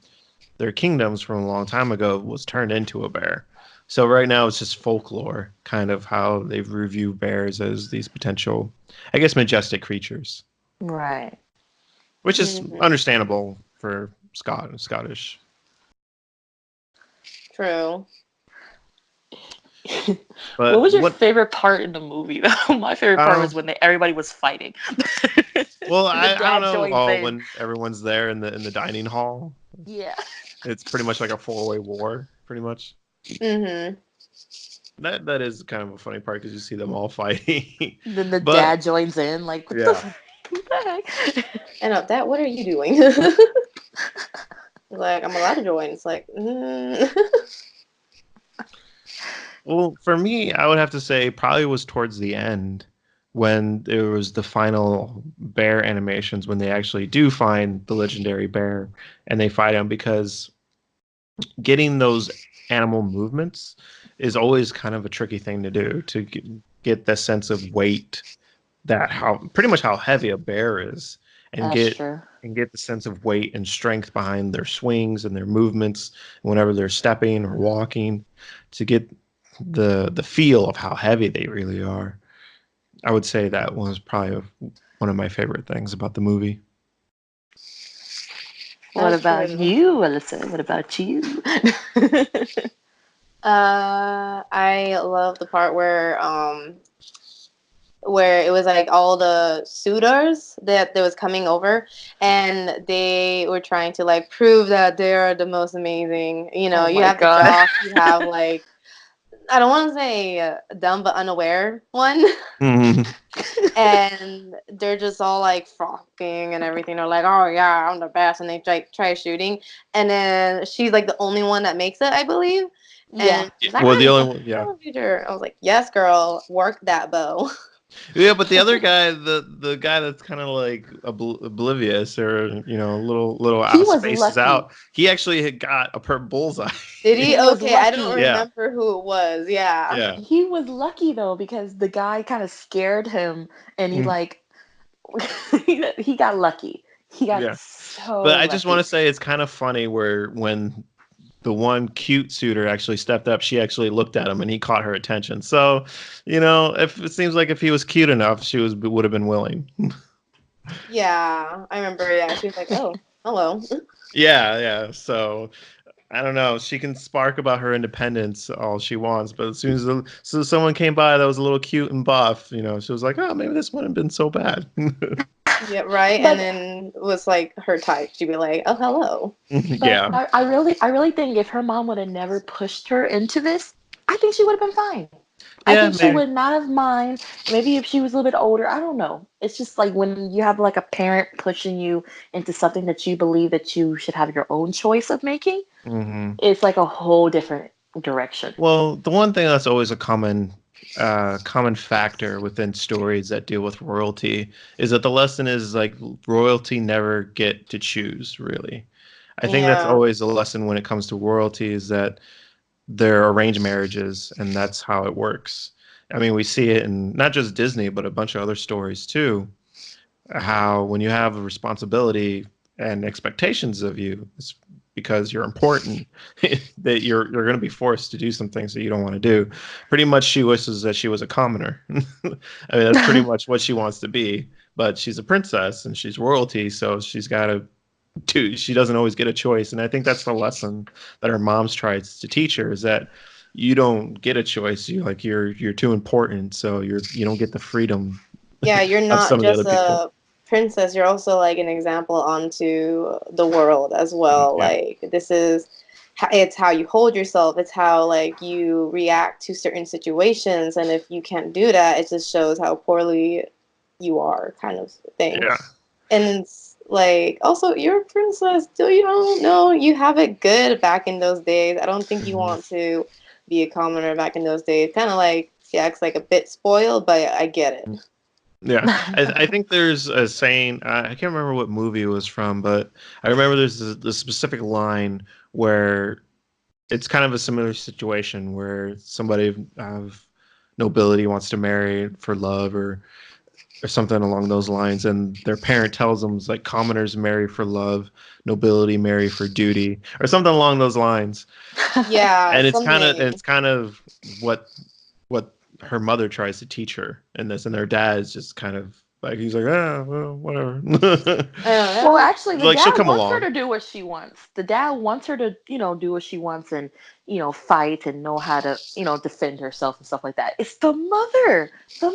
Speaker 3: their kingdoms from a long time ago was turned into a bear. So right now it's just folklore, kind of how they review bears as these potential, I guess, majestic creatures,
Speaker 1: Right.
Speaker 3: which is
Speaker 2: Mhm.
Speaker 3: understandable for Scottish.
Speaker 2: True.
Speaker 1: What
Speaker 3: But
Speaker 1: was your
Speaker 3: what?
Speaker 1: favorite part in the movie, though? My favorite part
Speaker 3: Um,
Speaker 1: was when everybody was fighting.
Speaker 3: well,
Speaker 1: And the
Speaker 3: I don't
Speaker 1: dad
Speaker 3: know.
Speaker 1: joins
Speaker 3: Oh,
Speaker 1: in.
Speaker 3: when everyone's there in the dining hall,
Speaker 1: Yeah.
Speaker 3: it's pretty much like a four-way war, pretty much.
Speaker 2: Mhm.
Speaker 3: That is kind of a funny part because you see them all fighting.
Speaker 1: Then the
Speaker 3: But
Speaker 1: dad joins in, like, what the,
Speaker 3: yeah.
Speaker 1: what the heck?
Speaker 2: And that, what are you doing? Like I'm allowed to join. It's like,
Speaker 3: Well, for me, I would have to say probably was towards the end when there was the final bear animations when they actually do find the legendary bear and they fight him because getting those animal movements is always kind of a tricky thing to do to get the sense of weight that how pretty much how heavy a bear is and
Speaker 1: That's
Speaker 3: get
Speaker 1: true.
Speaker 3: and get the sense of weight and strength behind their swings and their movements whenever they're stepping or walking to get the feel of how heavy they really are. I would say that was probably one of my favorite things about the movie.
Speaker 1: What
Speaker 2: that's
Speaker 1: about
Speaker 2: true.
Speaker 1: you, Alyssa? What about you?
Speaker 2: I love the part where it was like all the suitors that was coming over and they were trying to like prove that they're the most amazing.
Speaker 1: Oh
Speaker 2: You
Speaker 1: my
Speaker 2: have the
Speaker 1: god.
Speaker 2: jock, you have like I don't want to say dumb but unaware one.
Speaker 3: Mhm.
Speaker 2: And they're just all like frolicking and everything. They're like, "Oh yeah, I'm the best," and they like try shooting, and then she's like the only one that makes it, I believe.
Speaker 1: Yeah.
Speaker 2: And she's like,
Speaker 3: Well, the
Speaker 2: "I'm
Speaker 3: only
Speaker 2: a
Speaker 3: one, yeah.
Speaker 2: shooter." I was like, "Yes, girl, work that bow."
Speaker 3: Yeah, but the other guy, the guy that's kind of like oblivious or a little
Speaker 1: He
Speaker 3: out
Speaker 1: was
Speaker 3: spaces
Speaker 1: lucky.
Speaker 3: out, he actually had got a per bullseye.
Speaker 2: Did he?
Speaker 1: He was
Speaker 2: Okay, I don't
Speaker 1: lucky.
Speaker 3: Yeah,
Speaker 2: remember who it was. Yeah.
Speaker 3: yeah.
Speaker 1: He was lucky though because the guy kind of scared him and he
Speaker 3: Mm,
Speaker 1: like he got lucky. He got
Speaker 3: yeah.
Speaker 1: so
Speaker 3: But I just want to
Speaker 1: lucky.
Speaker 3: say it's kind of funny where when the one cute suitor actually stepped up, she actually looked at him and he caught her attention. So, if it seems like if he was cute enough, she would have been willing.
Speaker 2: Yeah, I remember. Yeah, she was like, "Oh, hello."
Speaker 3: Yeah, yeah. So I don't know. She can spark about her independence all she wants, but as soon as someone came by that was a little cute and buff, she was like, "Oh, maybe this wouldn't have been so bad."
Speaker 2: Yeah, right. And
Speaker 1: But
Speaker 2: then it was like her type. She'd be like, "Oh, hello."
Speaker 1: but
Speaker 3: Yeah,
Speaker 1: I really think if her mom would have never pushed her into this, I think she would have been fine. I
Speaker 3: Yeah,
Speaker 1: think she
Speaker 3: maybe.
Speaker 1: would not have mind. Maybe if she was a little bit older, I don't know. It's just like when you have like a parent pushing you into something that you believe that you should have your own choice of making.
Speaker 3: Hmm.
Speaker 1: It's like a whole different direction.
Speaker 3: Well, the one thing that's always a common factor within stories that deal with royalty is that the lesson is like royalty never get to choose, really. I think that's
Speaker 2: Yeah.
Speaker 3: always a lesson when it comes to royalty is that they're arranged marriages and that's how it works. I mean, we see it in not just Disney, but a bunch of other stories too. How when you have a responsibility and expectations of you, it's because you're important that you're going to be forced to do some things that you don't want to do. Pretty much, she wishes that she was a commoner. I mean, that's pretty much what she wants to be. But she's a princess and she's royalty, so she's got to do. She doesn't always get a choice, and I think that's the lesson that her mom's tries to teach her is that you don't get a choice. You're too important, so you don't get the freedom
Speaker 2: Yeah, you're
Speaker 3: of some
Speaker 2: not
Speaker 3: of the
Speaker 2: just
Speaker 3: other people.
Speaker 2: a princess, you're also like an example onto the world as well.
Speaker 3: Yeah.
Speaker 2: Like this is it's how you hold yourself, it's how like you react to certain situations, and if you can't do that, it just shows how poorly you are kind of thing.
Speaker 3: Yeah.
Speaker 2: And it's like also you're a princess, do you don't know you have it good back in those days. I don't think you
Speaker 3: Mhm.
Speaker 2: want to be a commoner back in those days. Kind of like she acts like a bit spoiled, but I get it.
Speaker 3: Yeah, I think there's a saying. I can't remember what movie it was from, but I remember there's this specific line where it's kind of a similar situation where somebody of nobility wants to marry for love or something along those lines, and their parent tells them it's like commoners marry for love, nobility marry for duty, or something along those lines.
Speaker 2: Yeah,
Speaker 3: And
Speaker 2: something.
Speaker 3: it's kind of what her mother tries to teach her in this, and their dad is just kind of like he's like, ah, well, whatever.
Speaker 1: Well,
Speaker 2: Uh,
Speaker 1: actually, the
Speaker 3: Like she'll
Speaker 1: dad
Speaker 3: come
Speaker 1: wants her
Speaker 3: along.
Speaker 1: to do what she wants. The dad wants her to, do what she wants and, fight and know how to, defend herself and stuff like that. It's the mother, the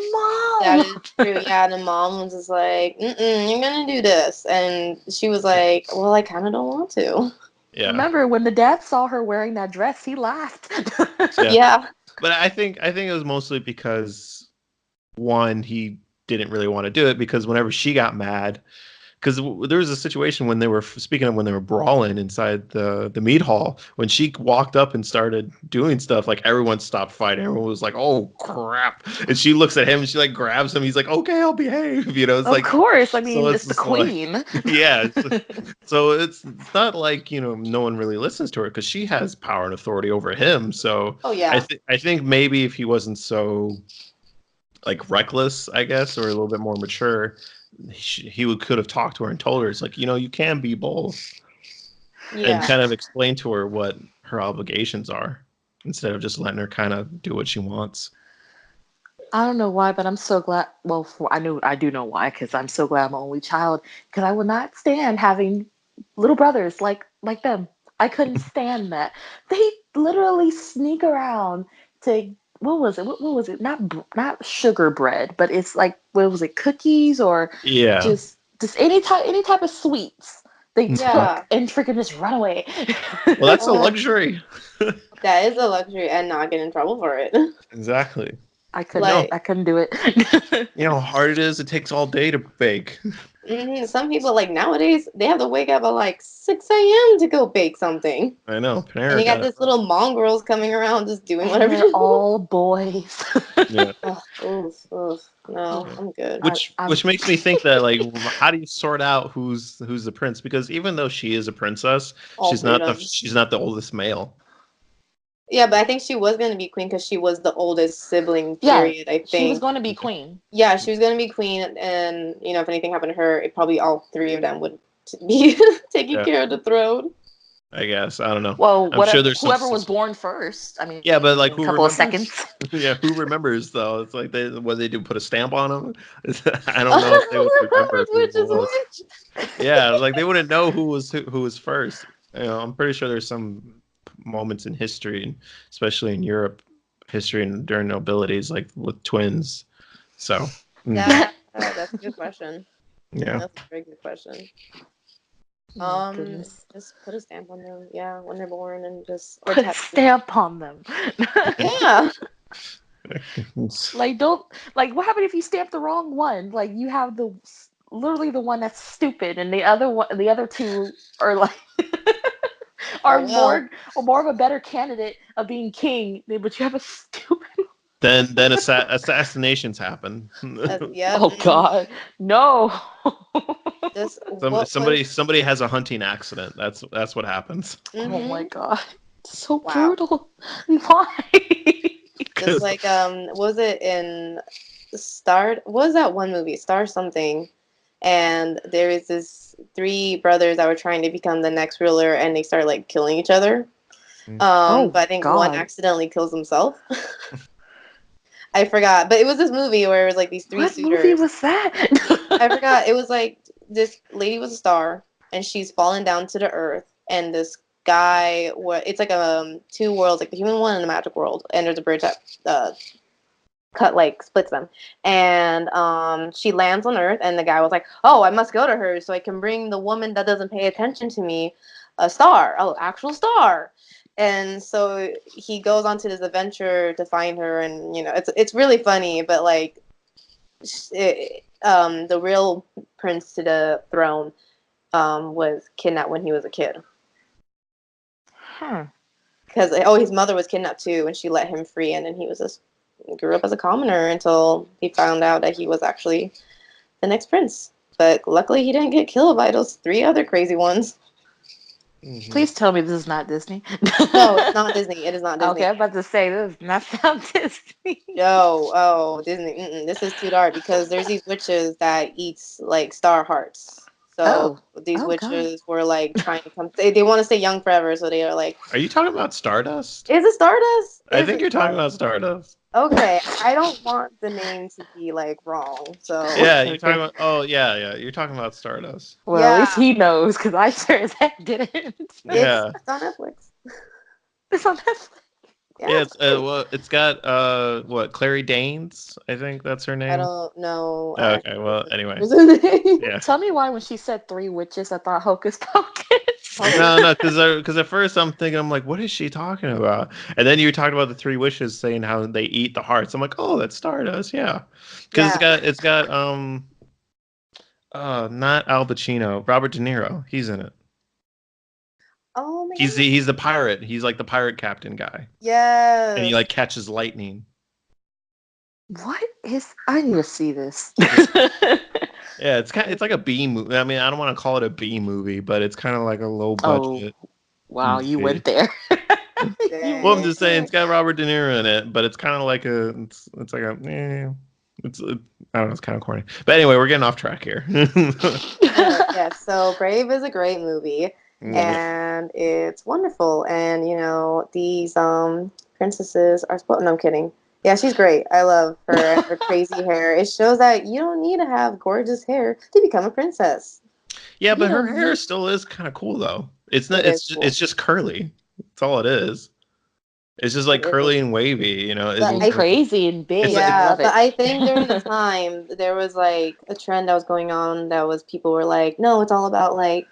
Speaker 2: that
Speaker 1: mom.
Speaker 2: is true. Yeah, the mom was just like, "Mm-mm, you're gonna do this," and she was
Speaker 3: Yeah,
Speaker 2: like, "Well, I kind of don't want to."
Speaker 3: yeah,
Speaker 1: Remember when the dad saw her wearing that dress, he laughed.
Speaker 3: yeah.
Speaker 2: Yeah,
Speaker 3: But I think it was mostly because one, he didn't really want to do it because whenever she got mad, because there was a situation when they were speaking of when they were brawling inside the meat hall when she walked up and started doing stuff like everyone stopped fighting, everyone was like, oh crap, and she looks at him and she like grabs him, he's like, okay, I'll behave, it's
Speaker 1: Of
Speaker 3: like,
Speaker 1: course. I
Speaker 3: so
Speaker 1: mean,
Speaker 3: it's
Speaker 1: it's the
Speaker 3: just like,
Speaker 1: queen.
Speaker 3: yeah, so it's not like no one really listens to her because she has power and authority over him. So
Speaker 2: oh
Speaker 3: i
Speaker 2: yeah,
Speaker 3: think I think maybe if he wasn't so like reckless, I guess, or a little bit more mature, he would could have talked to her and told her, it's like, you can be both, and
Speaker 2: yeah,
Speaker 3: kind of explain to her what her obligations are instead of just letting her kind of do what she wants.
Speaker 1: I don't know why, but I'm so glad. Well, I do know why, because I'm so glad I'm an only child. Because I would not stand having little brothers like them. I couldn't stand that. They literally sneak around to what was it? What was it? Not sugar bread, but it's like what was it? Cookies or
Speaker 3: Yeah.
Speaker 1: just any type of sweets they took
Speaker 2: yeah.
Speaker 1: and freaking just run away.
Speaker 3: Well, that's a
Speaker 2: Oh,
Speaker 3: luxury.
Speaker 2: that is a luxury and not get in trouble for it.
Speaker 3: Exactly.
Speaker 1: I couldn't.
Speaker 3: No,
Speaker 2: Like,
Speaker 1: I couldn't do it.
Speaker 3: how hard it is. It takes all day to bake.
Speaker 2: some people like nowadays they have to wake up at like 6 a.m. to go bake something,
Speaker 3: I know.
Speaker 2: and
Speaker 3: Panera
Speaker 2: you got
Speaker 3: got it
Speaker 2: this
Speaker 3: right.
Speaker 2: little mongrels coming around just doing
Speaker 1: And
Speaker 2: whatever
Speaker 1: they're
Speaker 2: they want.
Speaker 1: all boys.
Speaker 3: Yeah.
Speaker 2: Oh, oof, oof. No,
Speaker 3: Yeah.
Speaker 2: I'm good.
Speaker 1: I'm
Speaker 3: Which makes me think that like how do you sort out who's the prince? Because even though she is a princess,
Speaker 2: All three of them.
Speaker 3: she's not the oldest male.
Speaker 2: Yeah, but I think she was gonna be queen because she was the oldest sibling.
Speaker 1: Yeah,
Speaker 2: Period. I
Speaker 1: she was
Speaker 2: think.
Speaker 1: going to be
Speaker 3: Yeah.
Speaker 1: queen.
Speaker 2: Yeah, she was gonna be queen, and if anything happened to her, it probably all three of them would be taking
Speaker 3: Yeah.
Speaker 2: care of the throne.
Speaker 3: I guess. I don't know.
Speaker 1: Well,
Speaker 3: I'm sure
Speaker 1: whatever,
Speaker 3: there's
Speaker 1: whoever was born first. I mean,
Speaker 3: yeah, but like
Speaker 1: a
Speaker 3: who
Speaker 1: couple of
Speaker 3: remembers?
Speaker 1: seconds.
Speaker 3: Yeah, who remembers though? It's like what they do, put a stamp on them. I don't know if they would remember who
Speaker 2: Which
Speaker 3: it
Speaker 2: is
Speaker 3: was.
Speaker 2: which?
Speaker 3: Yeah, like they wouldn't know who was first. I'm pretty sure there's some moments in history, especially in Europe, history and during nobilities, like with twins. So,
Speaker 2: That that's a good question.
Speaker 3: yeah,
Speaker 2: That's a very good question.
Speaker 1: My goodness.
Speaker 2: Just put a stamp on them, yeah, when they're born, and just or
Speaker 1: Put a
Speaker 2: tattoo.
Speaker 1: stamp on them.
Speaker 3: yeah.
Speaker 2: Yeah,
Speaker 1: Like, don't like. What happened if you stamp the wrong one? Like, you have the literally the one that's stupid, and the other two are like
Speaker 2: Oh
Speaker 1: are
Speaker 2: well.
Speaker 1: more of a better candidate of being king, but you have a stupid.
Speaker 3: Then assassinations happen.
Speaker 2: Yep.
Speaker 1: Oh God, no.
Speaker 2: Just what was?
Speaker 3: Somebody has a hunting accident. That's what happens.
Speaker 1: Oh my
Speaker 2: Mm-hmm.
Speaker 1: God, so
Speaker 2: Wow.
Speaker 1: brutal. Why?
Speaker 2: Just
Speaker 3: 'Cause-
Speaker 2: like was it in Star? What was that one movie? Star something. And there is this three brothers that were trying to become the next ruler, and they started like killing each other.
Speaker 1: Oh
Speaker 2: But I think one
Speaker 1: God,
Speaker 2: accidentally kills himself. I forgot, but it was this movie where it was like these three
Speaker 1: what movie
Speaker 2: suitors.
Speaker 1: was that?
Speaker 2: I forgot. It was like this lady was a star, and she's fallen down to the earth, and this guy. What? It's like two worlds, like the human one and the magic world, and there's a bridge that cut like splits them. And she lands on Earth, and the guy was like, "Oh, I must go to her so I can bring the woman that doesn't pay attention to me a star, oh, actual star." And so he goes on to this adventure to find her, and it's really funny, but like the real prince to the throne was kidnapped when he was a kid.
Speaker 1: Huh.
Speaker 2: Because his mother was kidnapped too, and she let him free, and then he was just grew up as a commoner until he found out that he was actually the next prince. But luckily, he didn't get killed by those three other crazy ones.
Speaker 3: Mhm.
Speaker 1: Please tell me this is not Disney.
Speaker 2: No, it's not Disney. It is not
Speaker 1: Okay,
Speaker 2: Disney.
Speaker 1: I'm about to say this does not sound Disney.
Speaker 2: No, oh, Disney. This is too dark because there's these witches that eats like star hearts. So
Speaker 1: Oh,
Speaker 2: these
Speaker 1: oh God.
Speaker 2: witches were like trying to come. They want to stay young forever, so they are like,
Speaker 3: Are you talking about Stardust?
Speaker 2: "Is it Stardust?
Speaker 3: I
Speaker 2: Is
Speaker 3: think
Speaker 2: it
Speaker 3: you're talking
Speaker 2: Stardust?"
Speaker 3: about Stardust.
Speaker 2: Okay, I don't want the name to be like wrong. So
Speaker 3: Yeah, you're talking about. Oh, yeah, yeah. You're talking about Stardust.
Speaker 1: Well, at least
Speaker 2: yeah,
Speaker 1: he knows, because I sure as heck didn't.
Speaker 2: it's
Speaker 3: Yeah,
Speaker 2: it's on Netflix.
Speaker 1: It's on Netflix.
Speaker 2: Yeah,
Speaker 3: yeah.
Speaker 2: it's
Speaker 3: It's
Speaker 2: great.
Speaker 3: well, it's got what Clary Danes. I think that's her
Speaker 2: I
Speaker 3: name.
Speaker 2: don't know. I
Speaker 3: Okay. Well, anyway.
Speaker 2: was the name.
Speaker 3: Yeah.
Speaker 1: Tell me why when she said three witches, I thought Hocus Pocus.
Speaker 2: Hocus.
Speaker 3: No, no, because at first I'm thinking I'm like, what is she talking about? And then you talked about the three wishes, saying how they eat the hearts. I'm like, oh, that's Stardust, yeah. Because
Speaker 2: Yeah.
Speaker 3: it's got not Al Pacino, Robert De Niro. He's in it.
Speaker 2: Oh my
Speaker 3: He's
Speaker 2: god.
Speaker 3: the pirate. He's like the pirate captain guy, and he
Speaker 2: Yes.
Speaker 3: like catches lightning.
Speaker 1: What is? I need to see this.
Speaker 3: Yeah, it's like a B movie. I mean, I don't want to call it a B movie, but it's kind of like a low
Speaker 1: Oh,
Speaker 3: budget
Speaker 1: wow, you
Speaker 3: movie.
Speaker 1: went there. You
Speaker 3: Well, I'm
Speaker 2: Dang.
Speaker 1: went
Speaker 3: just saying
Speaker 1: there.
Speaker 3: it's got Robert De Niro in it, but it's kind of like it's like a I don't know, it's kind of corny. But anyway, we're getting off track here.
Speaker 2: Anyway, yes. So Brave is a great movie,
Speaker 3: Yeah.
Speaker 1: Yes.
Speaker 2: and it's wonderful. And these princesses are spoiled. No, I'm kidding. Yeah, she's great. I love her and her crazy hair. It shows that you don't need to have gorgeous hair to become a princess.
Speaker 3: Yeah,
Speaker 2: You
Speaker 3: but her
Speaker 2: don't
Speaker 3: hair
Speaker 2: need.
Speaker 3: still is kind of cool though. It's not.
Speaker 2: It is
Speaker 3: It's
Speaker 2: cool.
Speaker 3: just curly. That's all it is. It's just like
Speaker 2: It
Speaker 3: curly
Speaker 2: is.
Speaker 3: and wavy. You know,
Speaker 2: But
Speaker 1: And crazy and
Speaker 3: it's
Speaker 1: big.
Speaker 3: like
Speaker 1: I
Speaker 2: yeah,
Speaker 1: love
Speaker 2: but
Speaker 1: it.
Speaker 2: I think during the time there was like a trend that was going on that was people were like, no, it's all about like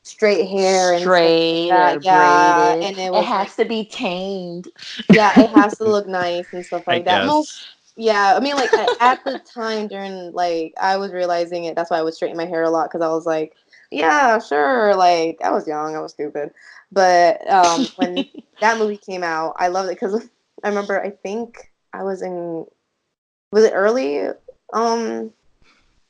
Speaker 2: straight hair and stuff like
Speaker 1: Straight or
Speaker 2: that. Yeah,
Speaker 1: braided.
Speaker 2: and it
Speaker 1: It
Speaker 2: was like,
Speaker 1: has to be tamed.
Speaker 2: yeah, it has to look nice and stuff
Speaker 3: I
Speaker 2: like that. Most,
Speaker 3: guess.
Speaker 2: yeah, I mean, like at the time during like I was realizing it. That's why I would straighten my hair a lot because I was like, yeah, sure. Like I was young, I was stupid, but when that movie came out, I loved it because I remember I think I was in was it early in
Speaker 3: No,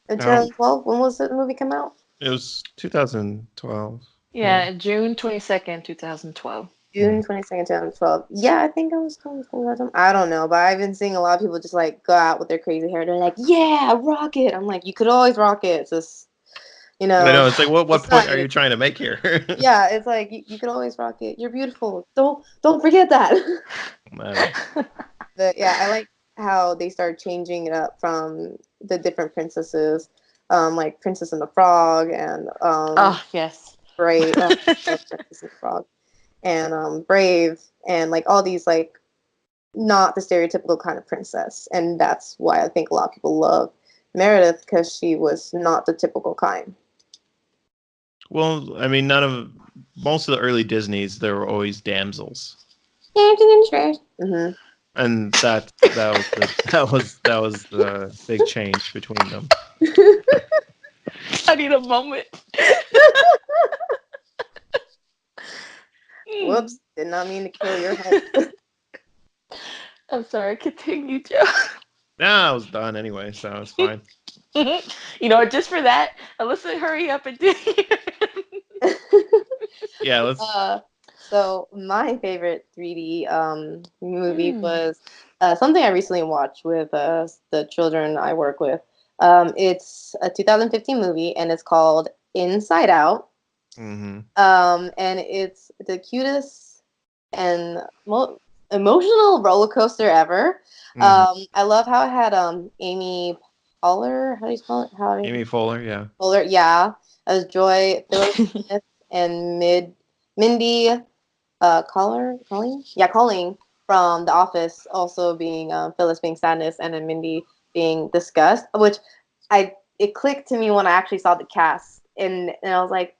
Speaker 2: 2012? When was the movie come out?
Speaker 3: it was 2012. Yeah.
Speaker 1: Yeah, June 22nd, 2012.
Speaker 3: Hmm.
Speaker 2: June 22nd, 2012. Yeah, I think I was 2012. I don't know, but I've been seeing a lot of people just like go out with their crazy hair. They're like, yeah, rock it. I'm like, you could always rock it. It's just, you
Speaker 3: I
Speaker 2: know,
Speaker 3: know. It's like, what
Speaker 2: it's not
Speaker 3: point are
Speaker 2: your
Speaker 3: you
Speaker 2: thing.
Speaker 3: trying to make here?
Speaker 2: Yeah, it's like you could always rock it. You're beautiful. Don't forget that.
Speaker 3: Uh,
Speaker 2: But yeah, I like how they started changing it up from the different princesses, like Princess and the Frog and
Speaker 1: Oh, yes.
Speaker 2: Brave. Oh, I love Princess and the Frog and Brave and like all these like not the stereotypical kind of princess, and that's why I think a lot of people love Meredith because she was not the typical kind.
Speaker 3: well, I mean, most of the early Disneys, there were always damsels.
Speaker 2: Mm-hmm.
Speaker 3: And that was the big change between them.
Speaker 1: I need a moment.
Speaker 2: Whoops, did not mean to kill your hope.
Speaker 1: I'm sorry. Continue, Joe.
Speaker 3: Nah, I was done anyway, so it's fine.
Speaker 1: You know, just for that, Alyssa, hurry up and do.
Speaker 3: Yeah, let's.
Speaker 2: So my favorite 3D movie
Speaker 1: Mm.
Speaker 2: was something I recently watched with the children I work with. It's a 2015 movie and it's called Inside Out.
Speaker 3: Mm-hmm.
Speaker 2: And it's the cutest and emotional roller coaster ever.
Speaker 3: Mm-hmm.
Speaker 2: I love how it had Amy Poehler. How do you spell it? How do you
Speaker 3: Amy Fuller, yeah.
Speaker 2: Poehler? Yeah, as Joy Phillips Smith and Mindy Colleen from The Office, also being Phyllis being sadness, and then Mindy being disgust. Which it clicked to me when I actually saw the cast, and I was like,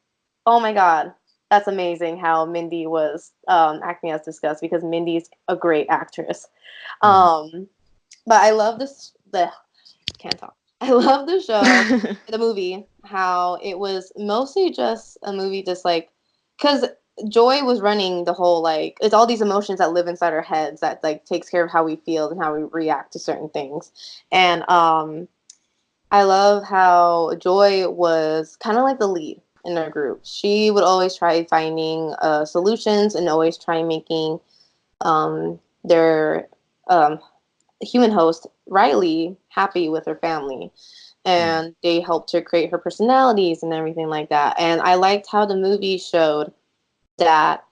Speaker 2: oh my god, that's amazing how Mindy was acting as disgust because Mindy's a great actress.
Speaker 3: Mm-hmm.
Speaker 2: But I love this. The can't talk. I love the show, the movie, how it was mostly just a movie, just like because Joy was running the whole like it's all these emotions that live inside our heads that like takes care of how we feel and how we react to certain things. And I love how Joy was kind of like the lead in our group. She would always try finding solutions and always try making their human host Riley happy with her family, and they helped her create her personalities and everything like that. And I liked how the movie showed that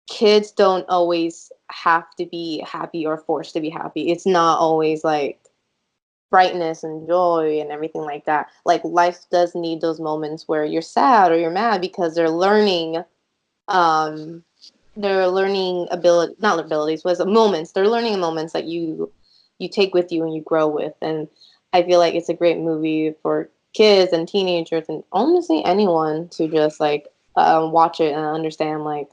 Speaker 2: kids don't always have to be happy or forced to be happy. It's not always like brightness and joy and everything like that. Like life does need those moments where you're sad or you're mad because um they're learning ability not abilities was moments they're learning moments that you take with you and you grow with. And I feel like it's a great movie for kids and teenagers and honestly anyone to just like watch it and understand like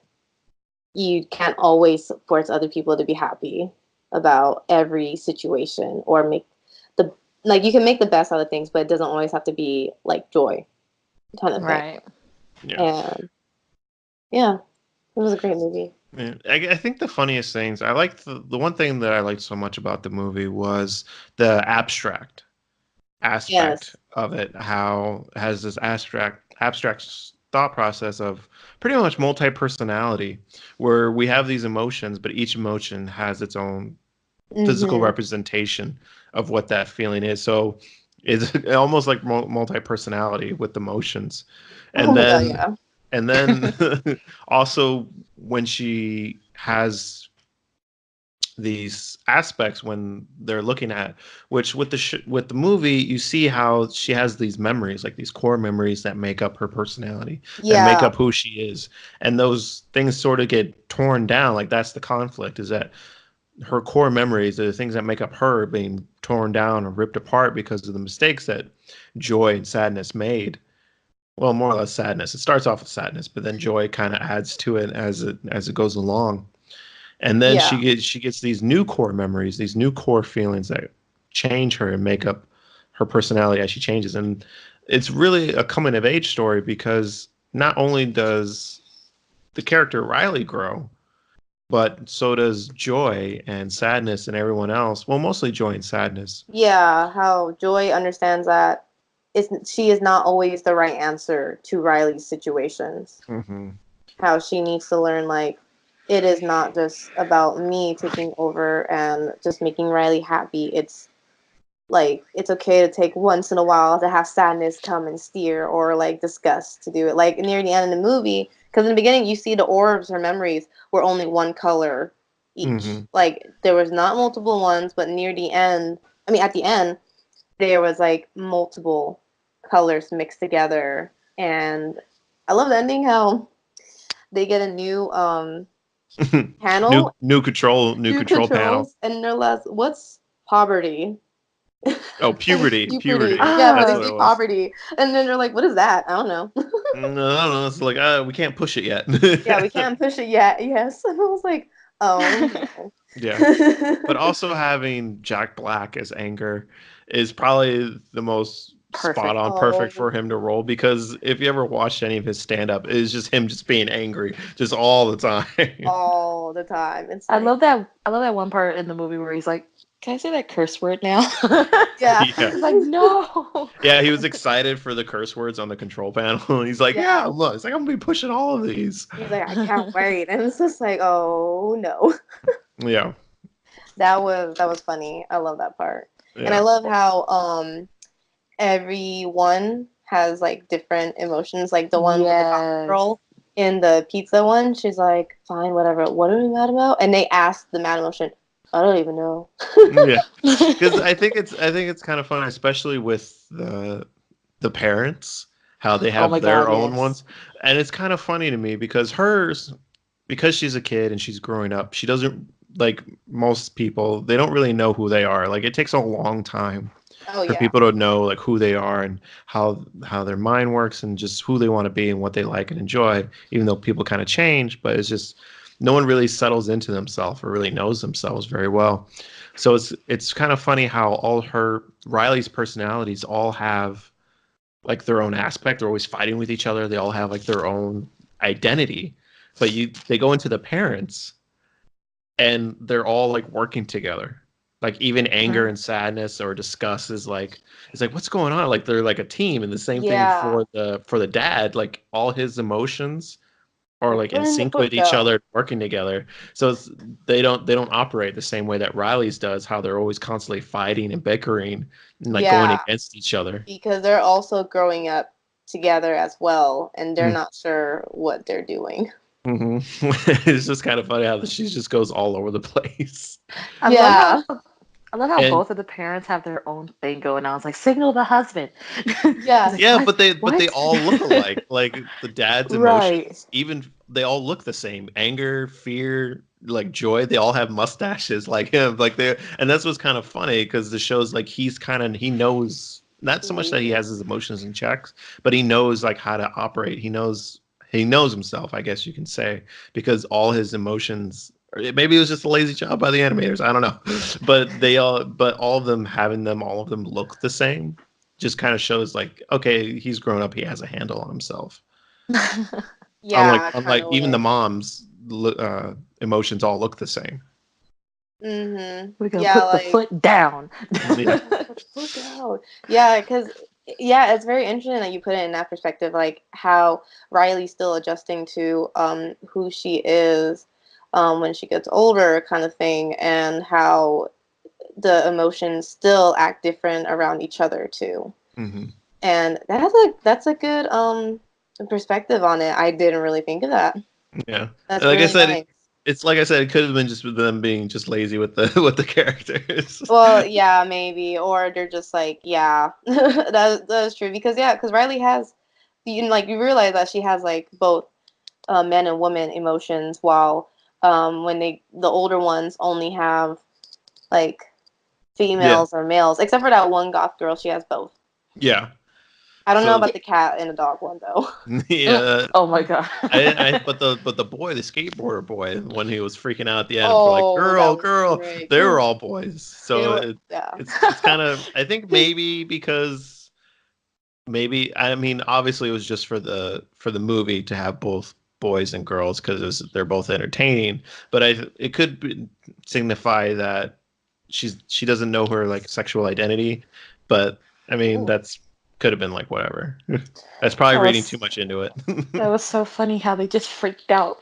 Speaker 2: you can't always force other people to be happy about every situation or make the like you can make the best out of things, but it doesn't always have to be like joy kind of thing.
Speaker 1: Right.
Speaker 3: Yeah.
Speaker 2: And yeah, it was a great movie.
Speaker 3: Yeah. I think the funniest things I liked the one thing that I liked so much about the movie was the abstract aspect
Speaker 2: Yes.
Speaker 3: of it. How it has this abstract thought process of pretty much multi personality, where we have these emotions, but each emotion has its own physical
Speaker 2: Mm-hmm.
Speaker 3: representation of what that feeling is. So it's almost like multi personality with emotions,
Speaker 2: Oh
Speaker 3: and
Speaker 2: my god,
Speaker 3: then
Speaker 2: yeah.
Speaker 3: and then also when she has these aspects when they're looking at which with with the movie you see how she has these memories like these core memories that make up her personality that make
Speaker 2: Yeah.
Speaker 3: up who she is, and those things sort of get torn down. Like that's the conflict, is that her core memories are the things that make up her being torn down or ripped apart because of the mistakes that joy and sadness made. Well, more or less sadness. It starts off with sadness, but then joy kind of adds to it as it goes along. And then
Speaker 2: Yeah.
Speaker 3: she gets these new core memories, these new core feelings that change her and make up her personality as she changes. And it's really a coming of age story because not only does the character Riley grow, but so does joy and sadness and everyone else. Well, mostly joy and sadness.
Speaker 2: Yeah, how Joy understands that she is not always the right answer to Riley's situations.
Speaker 3: Mm-hmm.
Speaker 2: How she needs to learn like it is not just about me taking over and just making Riley happy. It's like it's okay to take once in a while to have sadness come and steer or like disgust to do it. Like near the end of the movie, because in the beginning you see the orbs or memories were only one color each.
Speaker 3: Mm-hmm.
Speaker 2: Like there was not multiple ones, but near the end, I mean at the end, there was like multiple colors mixed together. And I love the ending how they get a new
Speaker 3: new
Speaker 2: panel,
Speaker 3: new
Speaker 2: new
Speaker 3: control panel.
Speaker 2: controls, and they're less what's poverty?
Speaker 3: Oh, puberty,
Speaker 2: Puberty.
Speaker 3: puberty.
Speaker 2: Yeah, but
Speaker 3: That's
Speaker 2: they
Speaker 1: Oh.
Speaker 3: what it
Speaker 2: see
Speaker 3: was.
Speaker 2: poverty. And then they're like, what is that? I don't know.
Speaker 3: No, I don't know. It's like we can't push it yet.
Speaker 2: Yeah, we can't push it yet. Yes. And I was like, oh no.
Speaker 3: Yeah. But also having Jack Black as Anger is probably the most spot
Speaker 1: Perfect.
Speaker 3: on perfect
Speaker 2: Oh,
Speaker 3: for him to roll because if you ever watched any of his stand up, it's just him just being angry just all the time.
Speaker 2: all the time. It's
Speaker 1: I
Speaker 2: like,
Speaker 1: love that. I love that one part in the movie where he's like, "Can I say that curse word now?"
Speaker 2: yeah.
Speaker 3: Yeah.
Speaker 1: He's like, "No."
Speaker 3: Yeah, he was excited for the curse words on the control panel. He's like,
Speaker 2: Yeah.
Speaker 3: yeah, look, it's like I'm gonna be pushing all of these.
Speaker 2: He's like, I can't wait. And it's just like, oh no.
Speaker 3: Yeah.
Speaker 2: That was funny. I love that part. And I
Speaker 3: Yeah.
Speaker 2: love how everyone has like different emotions. Like the one with the goth
Speaker 1: Yes.
Speaker 2: girl in the pizza one, she's like, fine, whatever. What are we mad about? And they ask the mad emotion, I don't even know.
Speaker 3: Yeah. Because I think it's kind of fun, especially with the parents, how they
Speaker 1: Oh my
Speaker 3: have their
Speaker 1: God,
Speaker 3: own
Speaker 1: yes.
Speaker 3: ones. And it's kind of funny to me because hers, because she's a kid and she's growing up, she doesn't like most people, they don't really know who they are. Like it takes a long time
Speaker 2: Oh
Speaker 3: for
Speaker 2: yeah.
Speaker 3: people to know like who they are and how their mind works and just who they want to be and what they like and enjoy, even though people kind of change, but it's just no one really settles into themselves or really knows themselves very well. So it's kind of funny how all her Riley's personalities all have like their own aspect. They're always fighting with each other. They all have like their own identity. But they go into the parents and they're all like working together. Like even anger
Speaker 1: Mhm.
Speaker 3: and sadness or disgust is like it's like what's going on? Like they're like a team. And the same thing
Speaker 2: Yeah.
Speaker 3: for the dad, like all his emotions are
Speaker 2: Like
Speaker 3: like
Speaker 2: put
Speaker 3: in
Speaker 2: in the
Speaker 3: sync
Speaker 2: foot
Speaker 3: with each
Speaker 2: though.
Speaker 3: other, working together. So they don't operate the same way that Riley's does, how they're always constantly fighting and bickering and like going
Speaker 2: Yeah.
Speaker 3: against each other.
Speaker 2: Because they're also growing up together as well and they're
Speaker 3: Mm-hmm.
Speaker 2: not sure what they're doing.
Speaker 3: It's just kind of funny how she just goes all over the place.
Speaker 1: I love
Speaker 2: Yeah.
Speaker 1: how I love how
Speaker 3: And
Speaker 1: both of the parents have their own thing going on. It's like signal the husband. He's like,
Speaker 2: Yes.
Speaker 3: yeah,
Speaker 1: what?
Speaker 3: but they
Speaker 1: What?
Speaker 3: all look alike. Like the dad's
Speaker 1: Right.
Speaker 3: emotions, even they all look the same. Anger, fear, like joy, they all have mustaches like him. Like they and that's what's kind of funny because the show's like he knows not so much that he
Speaker 2: Mhm.
Speaker 3: has his emotions in checks, but he knows like how to operate. He knows himself, I guess you can say, because all his emotions or maybe it was just a lazy job by the animators. I don't know, but all of them look the same just kind of shows like okay he's grown up, he has a handle on himself, unlike
Speaker 2: Yeah, kind
Speaker 3: unlike
Speaker 2: of
Speaker 3: even the
Speaker 2: way.
Speaker 3: mom's emotions all look the same.
Speaker 1: We're gonna
Speaker 2: Yeah,
Speaker 1: put the
Speaker 2: like
Speaker 1: foot down.
Speaker 3: Yeah.
Speaker 2: put the foot down. Yeah, because yeah, it's very interesting that you put it in that perspective, like how Riley's still adjusting to who she is when she gets older, kind of thing, and how the emotions still act different around each other too.
Speaker 3: Hmm.
Speaker 2: And that's a good perspective on it. I didn't really think of that.
Speaker 3: Yeah,
Speaker 2: That's
Speaker 3: like I
Speaker 2: really
Speaker 3: said,
Speaker 2: nice.
Speaker 3: it's like I said, it could have been just them being just lazy with the with the characters.
Speaker 2: Well, yeah, maybe, or they're just like, yeah, that's true because yeah, because Riley has, like you realize that she has like both men and women emotions, while when the older ones only have like
Speaker 3: Yeah,
Speaker 2: females or males, except for that one goth girl, she has both.
Speaker 3: yeah.
Speaker 2: I don't know
Speaker 3: So
Speaker 2: about the cat and the dog one though.
Speaker 3: yeah,
Speaker 1: Oh my God.
Speaker 3: but the boy, the skateboarder boy, when he was freaking out at the end for like
Speaker 2: Oh,
Speaker 3: girl,
Speaker 2: that was
Speaker 3: girl,
Speaker 2: great.
Speaker 3: they were all boys.
Speaker 2: They
Speaker 3: So
Speaker 2: were, yeah.
Speaker 3: it's kind of I think maybe because maybe I mean obviously it was just for the movie to have both boys and girls because they're both entertaining, but it could signify that she doesn't know her like sexual identity, but I mean
Speaker 2: Ooh.
Speaker 3: that's could have been like whatever. That's probably
Speaker 1: That
Speaker 3: reading too
Speaker 1: was
Speaker 3: much into it.
Speaker 1: that was so funny how they just freaked out.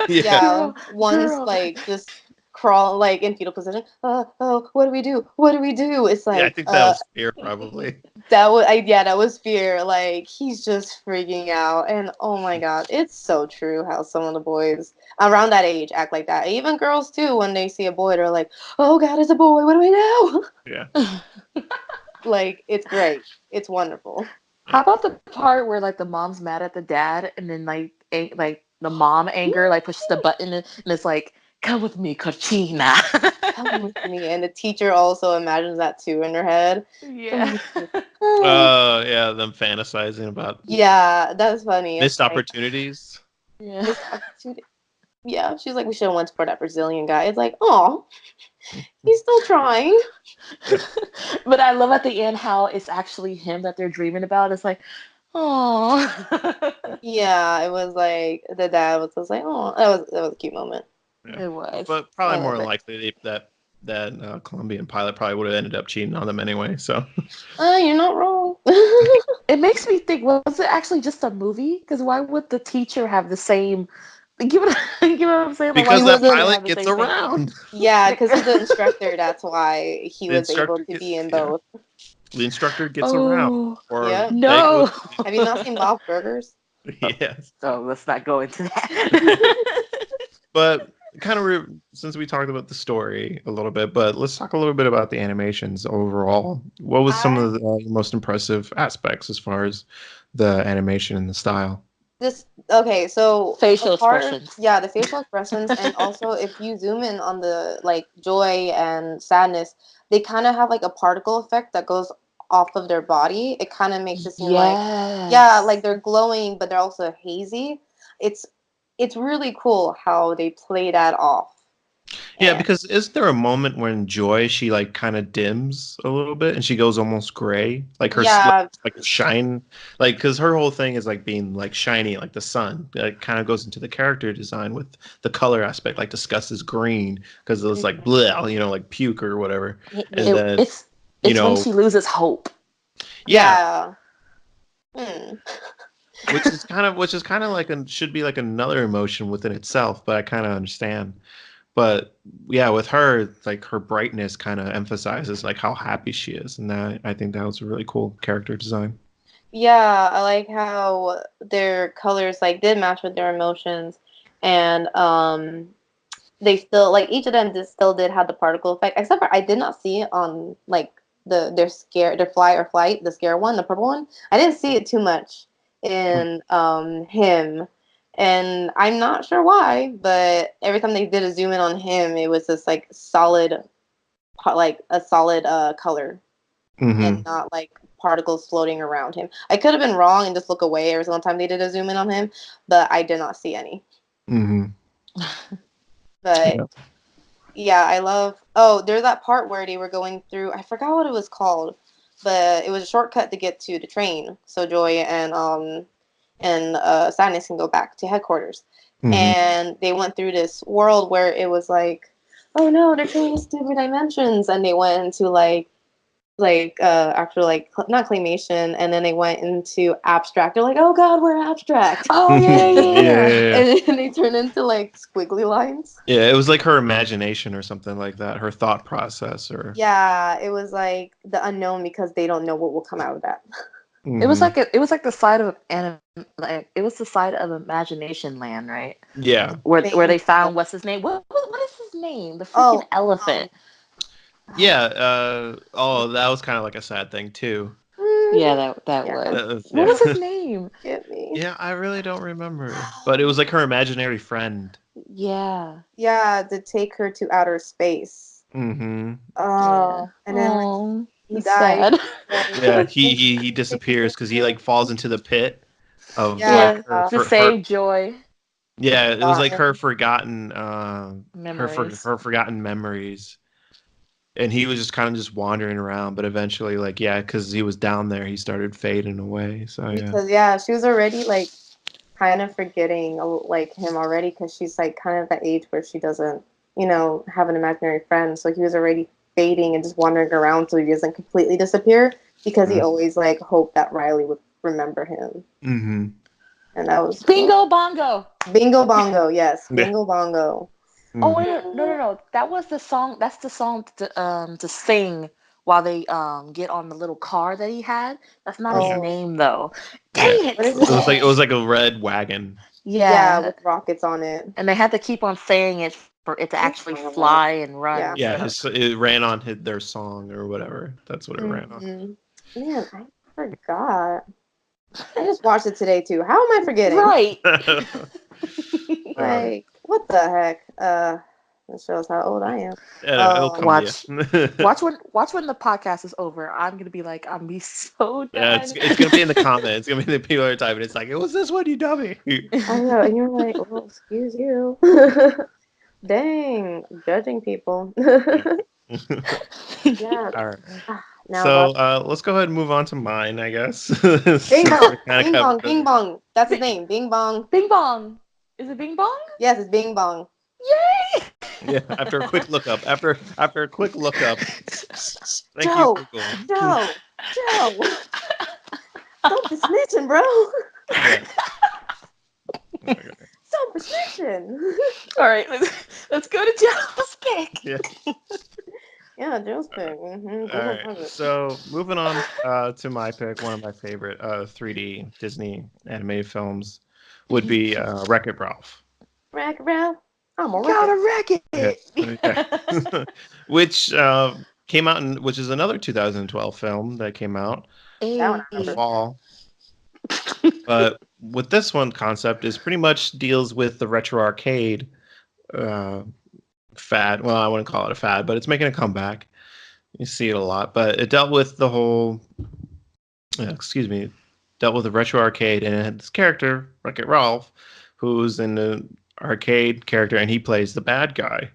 Speaker 3: Yeah.
Speaker 2: Yeah,
Speaker 1: Girl,
Speaker 2: one's
Speaker 1: girl.
Speaker 2: like just crawl like in fetal position. Oh, what do we do? What do we do? It's
Speaker 3: Yeah, I
Speaker 2: like,
Speaker 3: think that was fear probably.
Speaker 2: that was fear. Like he's just freaking out, and oh my god, it's so true how some of the boys around that age act like that. Even girls too, when they see a boy, they're like, oh god, it's a boy. What do we do?
Speaker 3: Yeah.
Speaker 2: Like it's great. It's wonderful.
Speaker 1: How
Speaker 3: Yeah.
Speaker 1: about the part where like the mom's mad at the dad and then like the mom anger like pushes the button and it's like come with me, Cochina.
Speaker 2: Come with me, and the teacher also imagines that too in her head. Come
Speaker 1: Yeah.
Speaker 2: with me. Ah.
Speaker 3: Yeah, them fantasizing about
Speaker 2: Yeah, that's funny. It's
Speaker 3: missed
Speaker 2: like
Speaker 3: opportunities.
Speaker 1: Yeah.
Speaker 2: missed opportunity. Yeah, she's like, we should have went for that Brazilian guy. It's like, oh, he's still trying.
Speaker 1: But I love at the end how it's actually him that they're dreaming about. It's like, oh,
Speaker 2: Yeah, it was like the dad was just like, oh, that was a cute moment.
Speaker 3: Yeah.
Speaker 1: it was.
Speaker 3: But
Speaker 1: I
Speaker 3: probably more
Speaker 1: love
Speaker 3: than
Speaker 1: it.
Speaker 3: likely that Colombian pilot probably would have ended up cheating on them anyway. So
Speaker 2: You're not wrong.
Speaker 1: It makes me think, was it actually just a movie? Because why would the teacher have the same? Give it, you know what I'm saying? Like, why
Speaker 2: He
Speaker 3: because
Speaker 1: would the
Speaker 3: that
Speaker 1: teacher
Speaker 2: wasn't.
Speaker 1: have
Speaker 3: pilot
Speaker 1: the
Speaker 3: gets
Speaker 1: same thing?
Speaker 3: around.
Speaker 2: Yeah, because he's the instructor. That's why he
Speaker 3: The
Speaker 2: was able
Speaker 3: instructor
Speaker 2: to
Speaker 3: get
Speaker 2: be in
Speaker 3: yeah.
Speaker 2: both.
Speaker 3: The instructor gets around,
Speaker 1: Oh
Speaker 3: or
Speaker 2: Yep.
Speaker 3: they go.
Speaker 1: no!
Speaker 2: Have you not seen Bob's Burgers?
Speaker 3: Yes.
Speaker 1: So let's not go into that.
Speaker 3: But kind of since we talked about the story a little bit, but let's talk a little bit about the animations overall. What was some
Speaker 2: I
Speaker 3: of the most impressive aspects as far as the animation and the style?
Speaker 2: This okay, so a
Speaker 1: Facial
Speaker 2: part,
Speaker 1: expressions.
Speaker 2: yeah, the facial expressions, and also if you zoom in on the like joy and sadness, they kind of have like a particle effect that goes off of their body. It kind of makes it seem like, yeah, like
Speaker 1: Yes.
Speaker 2: they're glowing, but they're also hazy. It's it's really cool how they play that off.
Speaker 3: Yeah,
Speaker 2: And
Speaker 3: because is there a moment when Joy she like kind of dims a little bit and she goes almost gray, like her
Speaker 2: yeah,
Speaker 3: like shine, like because her whole thing is like being like shiny like the sun. It kind of goes into the character design with the color aspect, like discussed as green because it was like blah, like puke or whatever, and
Speaker 1: It,
Speaker 3: then
Speaker 1: it's
Speaker 3: you
Speaker 1: it's when
Speaker 3: know,
Speaker 1: she loses hope.
Speaker 3: yeah,
Speaker 2: yeah. Hmm.
Speaker 3: which is kind of like should be like another emotion within itself, but I kind of understand. But yeah, with her, like her brightness kind of emphasizes like how happy she is, and that I think that was a really cool character design.
Speaker 2: Yeah, I like how their colors like did match with their emotions, and they still like each of them still did have the particle effect, except for I did not see it on like their fly or flight, the scare one, the purple one. I didn't see it too much in him, and I'm not sure why, but every time they did a zoom in on him, it was just like solid, like a solid color and
Speaker 3: Mm-hmm.
Speaker 2: not like particles floating around him. I could have been wrong and just look away every single time they did a zoom in on him, but I did not see any.
Speaker 3: Mm-hmm.
Speaker 2: But
Speaker 3: Yeah.
Speaker 2: yeah, I love. Oh, there's that part where they were going through. I forgot what it was called, but it was a shortcut to get to the train, so Joy and Sadness can go back to headquarters.
Speaker 3: Mm-hmm.
Speaker 2: And they went through this world where it was like, oh no, they're traveling to different dimensions, and they went into after like not claymation, and then they went into abstract. They're like, oh god, we're abstract.
Speaker 1: Oh yeah, yeah,
Speaker 3: Yeah,
Speaker 1: yeah,
Speaker 3: yeah,
Speaker 1: yeah.
Speaker 3: yeah.
Speaker 2: And then they turn into like squiggly lines.
Speaker 3: Yeah, it was like her imagination or something like that, her thought process, or
Speaker 2: Yeah, it was like the unknown because they don't know what will come out of that.
Speaker 3: hmm
Speaker 1: It was like the side of like it was the side of Imagination Land, right?
Speaker 3: yeah,
Speaker 1: Where
Speaker 2: Thing.
Speaker 1: they found what's his name? What is his name? The freaking
Speaker 2: Oh,
Speaker 1: elephant.
Speaker 3: yeah. Oh, that was kind of like a sad thing too.
Speaker 1: Yeah, that
Speaker 2: yeah,
Speaker 1: was. What
Speaker 3: Yeah,
Speaker 1: was his name?
Speaker 2: get me.
Speaker 3: yeah. I really don't remember, but it was like her imaginary friend.
Speaker 1: Yeah,
Speaker 2: Yeah, to take her to outer space.
Speaker 3: Mm-hmm.
Speaker 1: yeah.
Speaker 2: And then like
Speaker 1: Oh,
Speaker 2: he
Speaker 1: it's
Speaker 2: died.
Speaker 1: sad.
Speaker 2: And
Speaker 3: Yeah, he disappears because he like falls into the pit of like
Speaker 1: Yeah,
Speaker 2: yeah,
Speaker 3: her
Speaker 1: to
Speaker 3: for her.
Speaker 1: save Joy
Speaker 3: Yeah, it was like her
Speaker 2: forgotten.
Speaker 3: forgotten
Speaker 1: memories.
Speaker 3: her forgotten memories, and he was just kind of just wandering around. But eventually, like yeah, because he was down there, he started fading away. So yeah.
Speaker 2: Because yeah, she was already like kind of forgetting like him already because she's like kind of that age where she doesn't, have an imaginary friend. So he was already fading and just wandering around so he doesn't completely disappear because he always like hoped that Riley would remember him.
Speaker 3: Mm-hmm.
Speaker 2: And that was
Speaker 1: Bingo bongo.
Speaker 2: Bingo Bongo, yes,
Speaker 3: Yeah.
Speaker 2: Bingo Bongo.
Speaker 1: Oh
Speaker 3: Mm-hmm.
Speaker 1: wait, no. That was the song. That's the song to sing while they get on the little car that he had. That's not his
Speaker 3: Yeah.
Speaker 2: Oh,
Speaker 1: name though.
Speaker 3: Yeah.
Speaker 1: Dang
Speaker 2: what
Speaker 1: it.
Speaker 2: is his
Speaker 3: It
Speaker 2: name?
Speaker 3: was like a red wagon.
Speaker 2: Yeah,
Speaker 1: Yeah,
Speaker 2: with rockets on it.
Speaker 1: and they had to keep on saying it for it to
Speaker 2: Bingo
Speaker 1: actually
Speaker 2: Bongo.
Speaker 1: fly and run
Speaker 2: Yeah.
Speaker 1: and
Speaker 3: Yeah,
Speaker 1: stuff.
Speaker 3: it ran on their song or whatever. That's what it ran on.
Speaker 2: Man, I forgot. I just watched it today too. How am I forgetting?
Speaker 1: Right.
Speaker 3: Yeah.
Speaker 2: Like, what the heck? It shows how old I am.
Speaker 3: It'll come
Speaker 1: Watch.
Speaker 3: to you.
Speaker 1: Watch when the podcast is over. I'm gonna be like, I'm be so
Speaker 3: Yeah,
Speaker 1: done.
Speaker 3: it's gonna be in the comments. It's gonna be the people are typing. It's like, it was this one, you dummy.
Speaker 2: I know, and you're like, well, excuse you. Dang, judging people. Yeah.
Speaker 3: All right.
Speaker 2: Now
Speaker 3: So
Speaker 2: about
Speaker 3: let's go ahead and move on to mine, I guess.
Speaker 2: Bing
Speaker 3: Since
Speaker 2: Bong.
Speaker 3: we kinda
Speaker 2: Bing
Speaker 3: covered
Speaker 2: Bong.
Speaker 3: it.
Speaker 2: Bing Bong. That's his
Speaker 1: Bing,
Speaker 2: name. Bing Bong.
Speaker 1: Bing Bong. Is it Bing Bong?
Speaker 2: Yes, it's Bing Bong.
Speaker 1: Yay!
Speaker 3: Yeah, after a quick lookup. After a quick lookup. Thank you,
Speaker 2: Joe.
Speaker 3: Google.
Speaker 2: Joe. Stop the snitching, bro.
Speaker 3: Yeah.
Speaker 2: Stop the snitching.
Speaker 1: All right, let's go to Joe's pick.
Speaker 3: Yeah.
Speaker 2: Yeah, Joe's pick.
Speaker 3: All right. So moving on to my pick, one of my favorite 3D Disney animated films would be Wreck-It Ralph.
Speaker 2: Wreck-It Ralph. I'm a
Speaker 1: Gotta
Speaker 2: wreck
Speaker 1: wreck it.
Speaker 3: Yeah. Which came out which is another 2012 film that came out
Speaker 2: That one I
Speaker 3: in the
Speaker 2: remember.
Speaker 3: fall. But with this one concept is pretty much deals with the retro arcade fad. Well, I wouldn't call it a fad, but it's making a comeback. You see it a lot, but it dealt with the whole dealt with the retro arcade, and it had this character, Wreck-It Ralph, who's in the arcade character, and he plays the bad guy,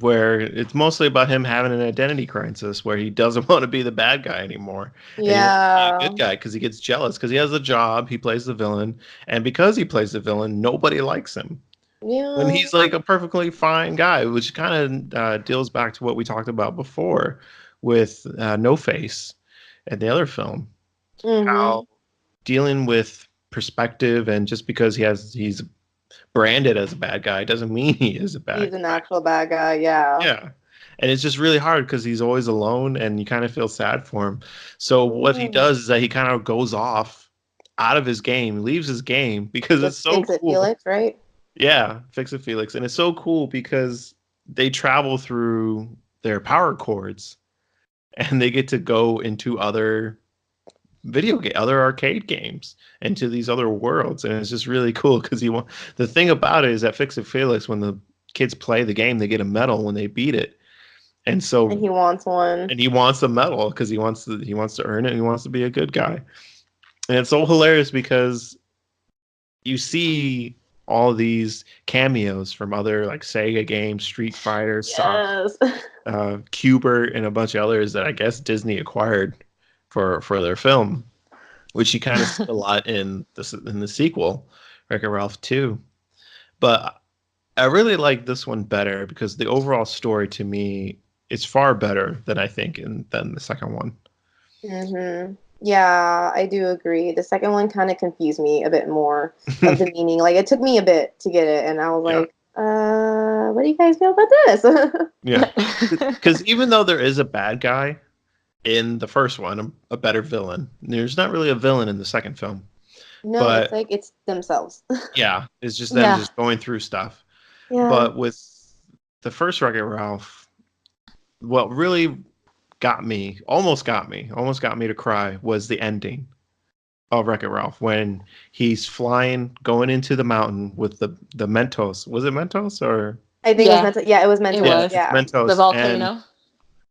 Speaker 3: where it's mostly about him having an identity crisis where he doesn't want to be the bad guy anymore. And he wants to be a good guy because he gets jealous because he has a job, he plays the villain, and because he plays the villain, nobody likes him.
Speaker 2: Yeah.
Speaker 3: When he's like a perfectly fine guy, which kind of deals back to what we talked about before with No Face and the other film. How dealing with perspective, and just because he's branded as a bad guy doesn't mean he is a bad guy.
Speaker 2: He's an actual bad guy, yeah.
Speaker 3: Yeah. And it's just really hard because he's always alone and you kind of feel sad for him. So what he does is that he kind of goes off out of his game, leaves his game because it's so
Speaker 2: Fix It
Speaker 3: cool.
Speaker 2: Felix, right?
Speaker 3: Yeah, Fix It Felix. And it's so cool because they travel through their power cords and they get to go into other other arcade games, into these other worlds, and it's just really cool because the thing about it is that Fix It Felix, when the kids play the game, they get a medal when they beat it, and
Speaker 2: he wants one,
Speaker 3: and he wants a medal because he wants to earn it, and he wants to be a good guy. And it's so hilarious because you see all these cameos from other like Sega games, Street Fighter, Sonic, Cubert, and a bunch of others that I guess Disney acquired for their film, which you kind of see a lot in the sequel, Wreck-It Ralph 2. But I really like this one better because the overall story to me is far better than I think than the second one.
Speaker 2: Yeah, I do agree. The second one kind of confused me a bit more of the meaning. Like it took me a bit to get it, and I was like, what do you guys feel about this?
Speaker 3: Yeah, because even though there is a bad guy in the first one, a better villain, there's not really a villain in the second film.
Speaker 2: No,
Speaker 3: but
Speaker 2: it's like it's themselves.
Speaker 3: Yeah, it's just them just going through stuff.
Speaker 2: Yeah.
Speaker 3: But with the first Wreck-It Ralph, what really almost got me to cry was the ending of Wreck-It Ralph when he's flying, going into the mountain with the Mentos. Was it Mentos or?
Speaker 2: I think it was Mentos. Yeah, it was Mentos.
Speaker 1: It was.
Speaker 2: Yeah,
Speaker 3: Mentos.
Speaker 1: The volcano.
Speaker 3: And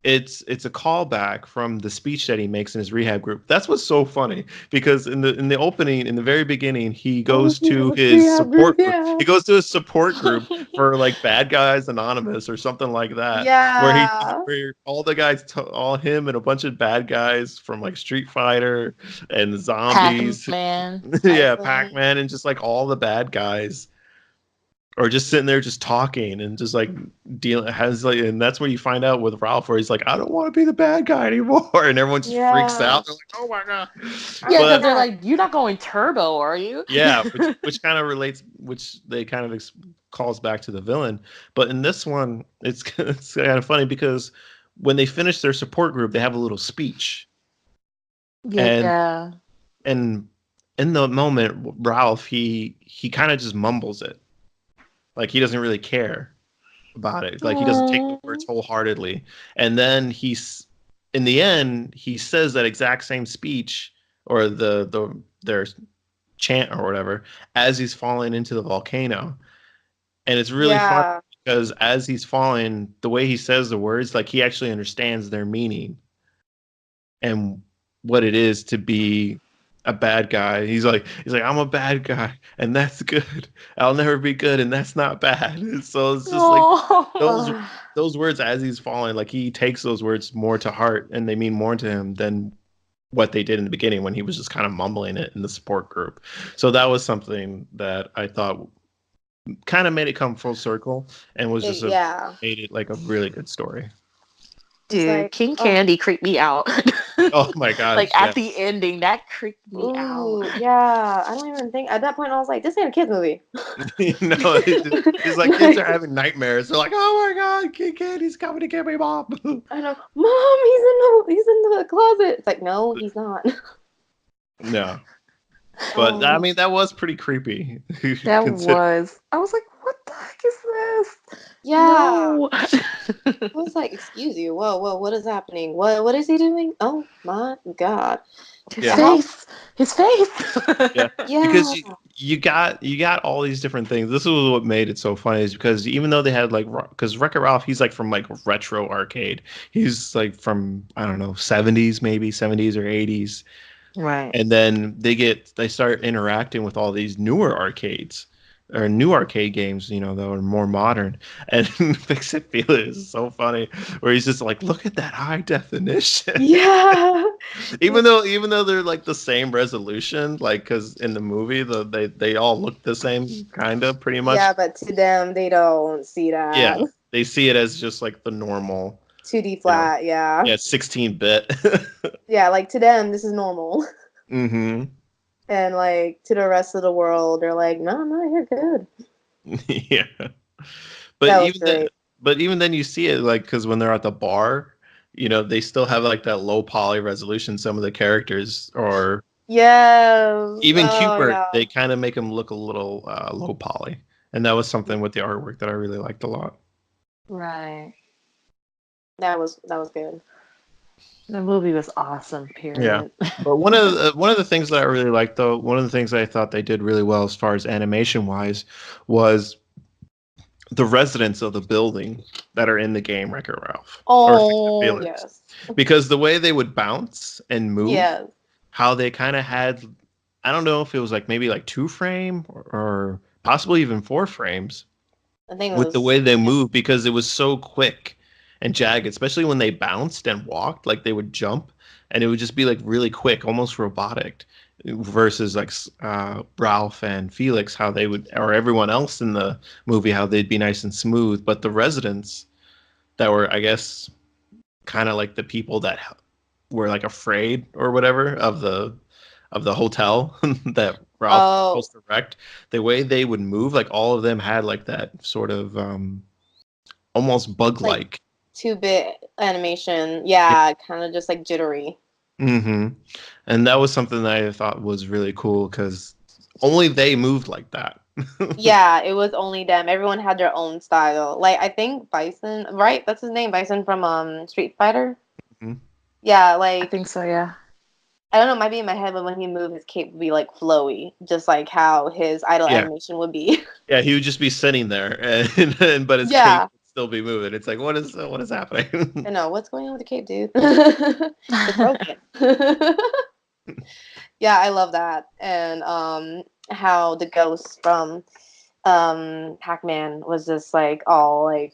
Speaker 3: it's a callback from the speech that he makes in his rehab group. That's what's so funny because in the opening, in the very beginning, he goes to his support group. He goes to his support group for like Bad Guys Anonymous or something like that.
Speaker 2: Yeah.
Speaker 3: Where all the guys, all him and a bunch of bad guys from like Street Fighter and zombies,
Speaker 1: Pac-Man.
Speaker 3: yeah, Pac-Man, and just like all the bad guys. Or just sitting there just talking and just like and that's where you find out with Ralph where he's like, I don't want to be the bad guy anymore, and everyone just freaks out. They're like, oh my god.
Speaker 1: Yeah, because they're like, you're not going turbo, are you?
Speaker 3: Yeah, which kind of relates, which they kind of calls back to the villain. But in this one, it's kind of funny because when they finish their support group, they have a little speech.
Speaker 1: Yeah.
Speaker 3: And in the moment, Ralph, he kind of just mumbles it. Like he doesn't really care about it. Like he doesn't take the words wholeheartedly. And then in the end, he says that exact same speech or their chant or whatever as he's falling into the volcano. And it's really fun because as he's falling, the way he says the words, like he actually understands their meaning and what it is to be a bad guy. He's like, I'm a bad guy, and that's good. I'll never be good, and that's not bad. So it's just like those
Speaker 1: Oh.
Speaker 3: those words as he's falling, like he takes those words more to heart, and they mean more to him than what they did in the beginning when he was just kind of mumbling it in the support group. So that was something that I thought kind of made it come full circle and was just
Speaker 2: Yeah.
Speaker 3: made it like a really good story.
Speaker 2: It's
Speaker 1: Dude,
Speaker 2: like,
Speaker 1: King
Speaker 2: oh,
Speaker 1: Candy creeped me out.
Speaker 3: Oh my
Speaker 1: Like
Speaker 3: gosh,
Speaker 1: at
Speaker 3: yeah.
Speaker 1: the ending, that creeped me out.
Speaker 2: ooh, yeah. I don't even think at that point I was like, this ain't a kids movie.
Speaker 3: It's like kids are
Speaker 2: Like,
Speaker 3: having nightmares. They're like, "Oh my god, King Candy's coming to get me, mom."
Speaker 2: I know, Mom, he's in the closet. It's like, no, he's not.
Speaker 3: No, but I
Speaker 2: Oh,
Speaker 3: mean that was pretty creepy.
Speaker 1: That
Speaker 3: Consider,
Speaker 1: was. I was like, what the heck is this?
Speaker 2: yeah.
Speaker 1: No.
Speaker 2: I was like, excuse you. Whoa, whoa, what is happening? What is he doing? Oh my God.
Speaker 1: His
Speaker 3: yeah,
Speaker 2: How?
Speaker 1: face. His face.
Speaker 3: yeah, because
Speaker 2: Yeah.
Speaker 3: you got all these different things. This was what made it so funny, is because even though they had like, because Wreck-It Ralph, he's like from like retro arcade. He's like from, I don't know, 70s, maybe 70s or 80s.
Speaker 1: Right.
Speaker 3: And then they start interacting with all these newer arcades or new arcade games, that are more modern. And Fix It Felix is so funny, where he's just like, look at that high definition.
Speaker 2: Yeah.
Speaker 3: even though they're like the same resolution, like, because in the movie they all look the same, kind of, pretty much.
Speaker 2: Yeah, but to them, they don't see
Speaker 3: Yeah,
Speaker 2: that.
Speaker 3: they see it as just like the normal,
Speaker 2: 2D
Speaker 3: you know
Speaker 2: flat, yeah.
Speaker 3: yeah, 16-bit.
Speaker 2: Yeah, like to them, this is normal.
Speaker 3: Hmm.
Speaker 2: And like to the rest of the world, they're like, no, no, you're good.
Speaker 3: Yeah. But
Speaker 2: That was
Speaker 3: even then,
Speaker 2: great.
Speaker 3: you see it, like, because when they're at the bar, they still have like that low poly resolution. Some of the characters, or
Speaker 2: Yes.
Speaker 3: even
Speaker 2: Oh my
Speaker 3: Cupert,
Speaker 2: God.
Speaker 3: they kind of make him look a little low poly, and that was something with the artwork that I really liked a lot.
Speaker 1: Right.
Speaker 2: That was good.
Speaker 1: The movie was awesome,
Speaker 3: Yeah.
Speaker 1: period.
Speaker 3: But one of the things that I really liked, though, one of the things that I thought they did really well as far as animation wise, was the residents of the building that are in the game Wreck-It Ralph or Fix It
Speaker 2: Oh
Speaker 3: Felix,
Speaker 2: yes.
Speaker 3: because the way they would bounce and move,
Speaker 2: Yes.
Speaker 3: how they kind of had, I don't know if it was like maybe like 2 frame or possibly even 4 frames
Speaker 2: I think it
Speaker 3: with the
Speaker 2: was
Speaker 3: way they move, because it was so quick and jagged, especially when they bounced and walked, like they would jump and it would just be like really quick, almost robotic, versus like Ralph and Felix, how they would, or everyone else in the movie, how they'd be nice and smooth. But the residents that were, I guess, kind of like the people that were like afraid or whatever of the hotel that Ralph was
Speaker 2: oh
Speaker 3: supposed to wreck, the way they would move, like all of them had like that sort of almost bug
Speaker 2: like
Speaker 3: like.
Speaker 2: 2-bit animation. Yeah, kind of just like jittery.
Speaker 3: Hmm. And that was something that I thought was really cool, because only they moved like that.
Speaker 2: Yeah, it was only them. Everyone had their own style. Like I think Bison, right? That's his name, Bison from Street Fighter.
Speaker 3: Mhm.
Speaker 2: Yeah,
Speaker 1: I
Speaker 2: like
Speaker 1: think so, yeah.
Speaker 2: I don't know, it might be in my head, but when he moved, his cape would be like flowy, just like how his idol
Speaker 3: Yeah,
Speaker 2: animation would be.
Speaker 3: yeah, he would just be sitting there, and but his cape
Speaker 2: Yeah,
Speaker 3: would still be moving. It's like, what is happening?
Speaker 2: I know what's going on with the cape, dude. It's broken. Yeah, I love that, and how the ghost from Pac-Man was just like all like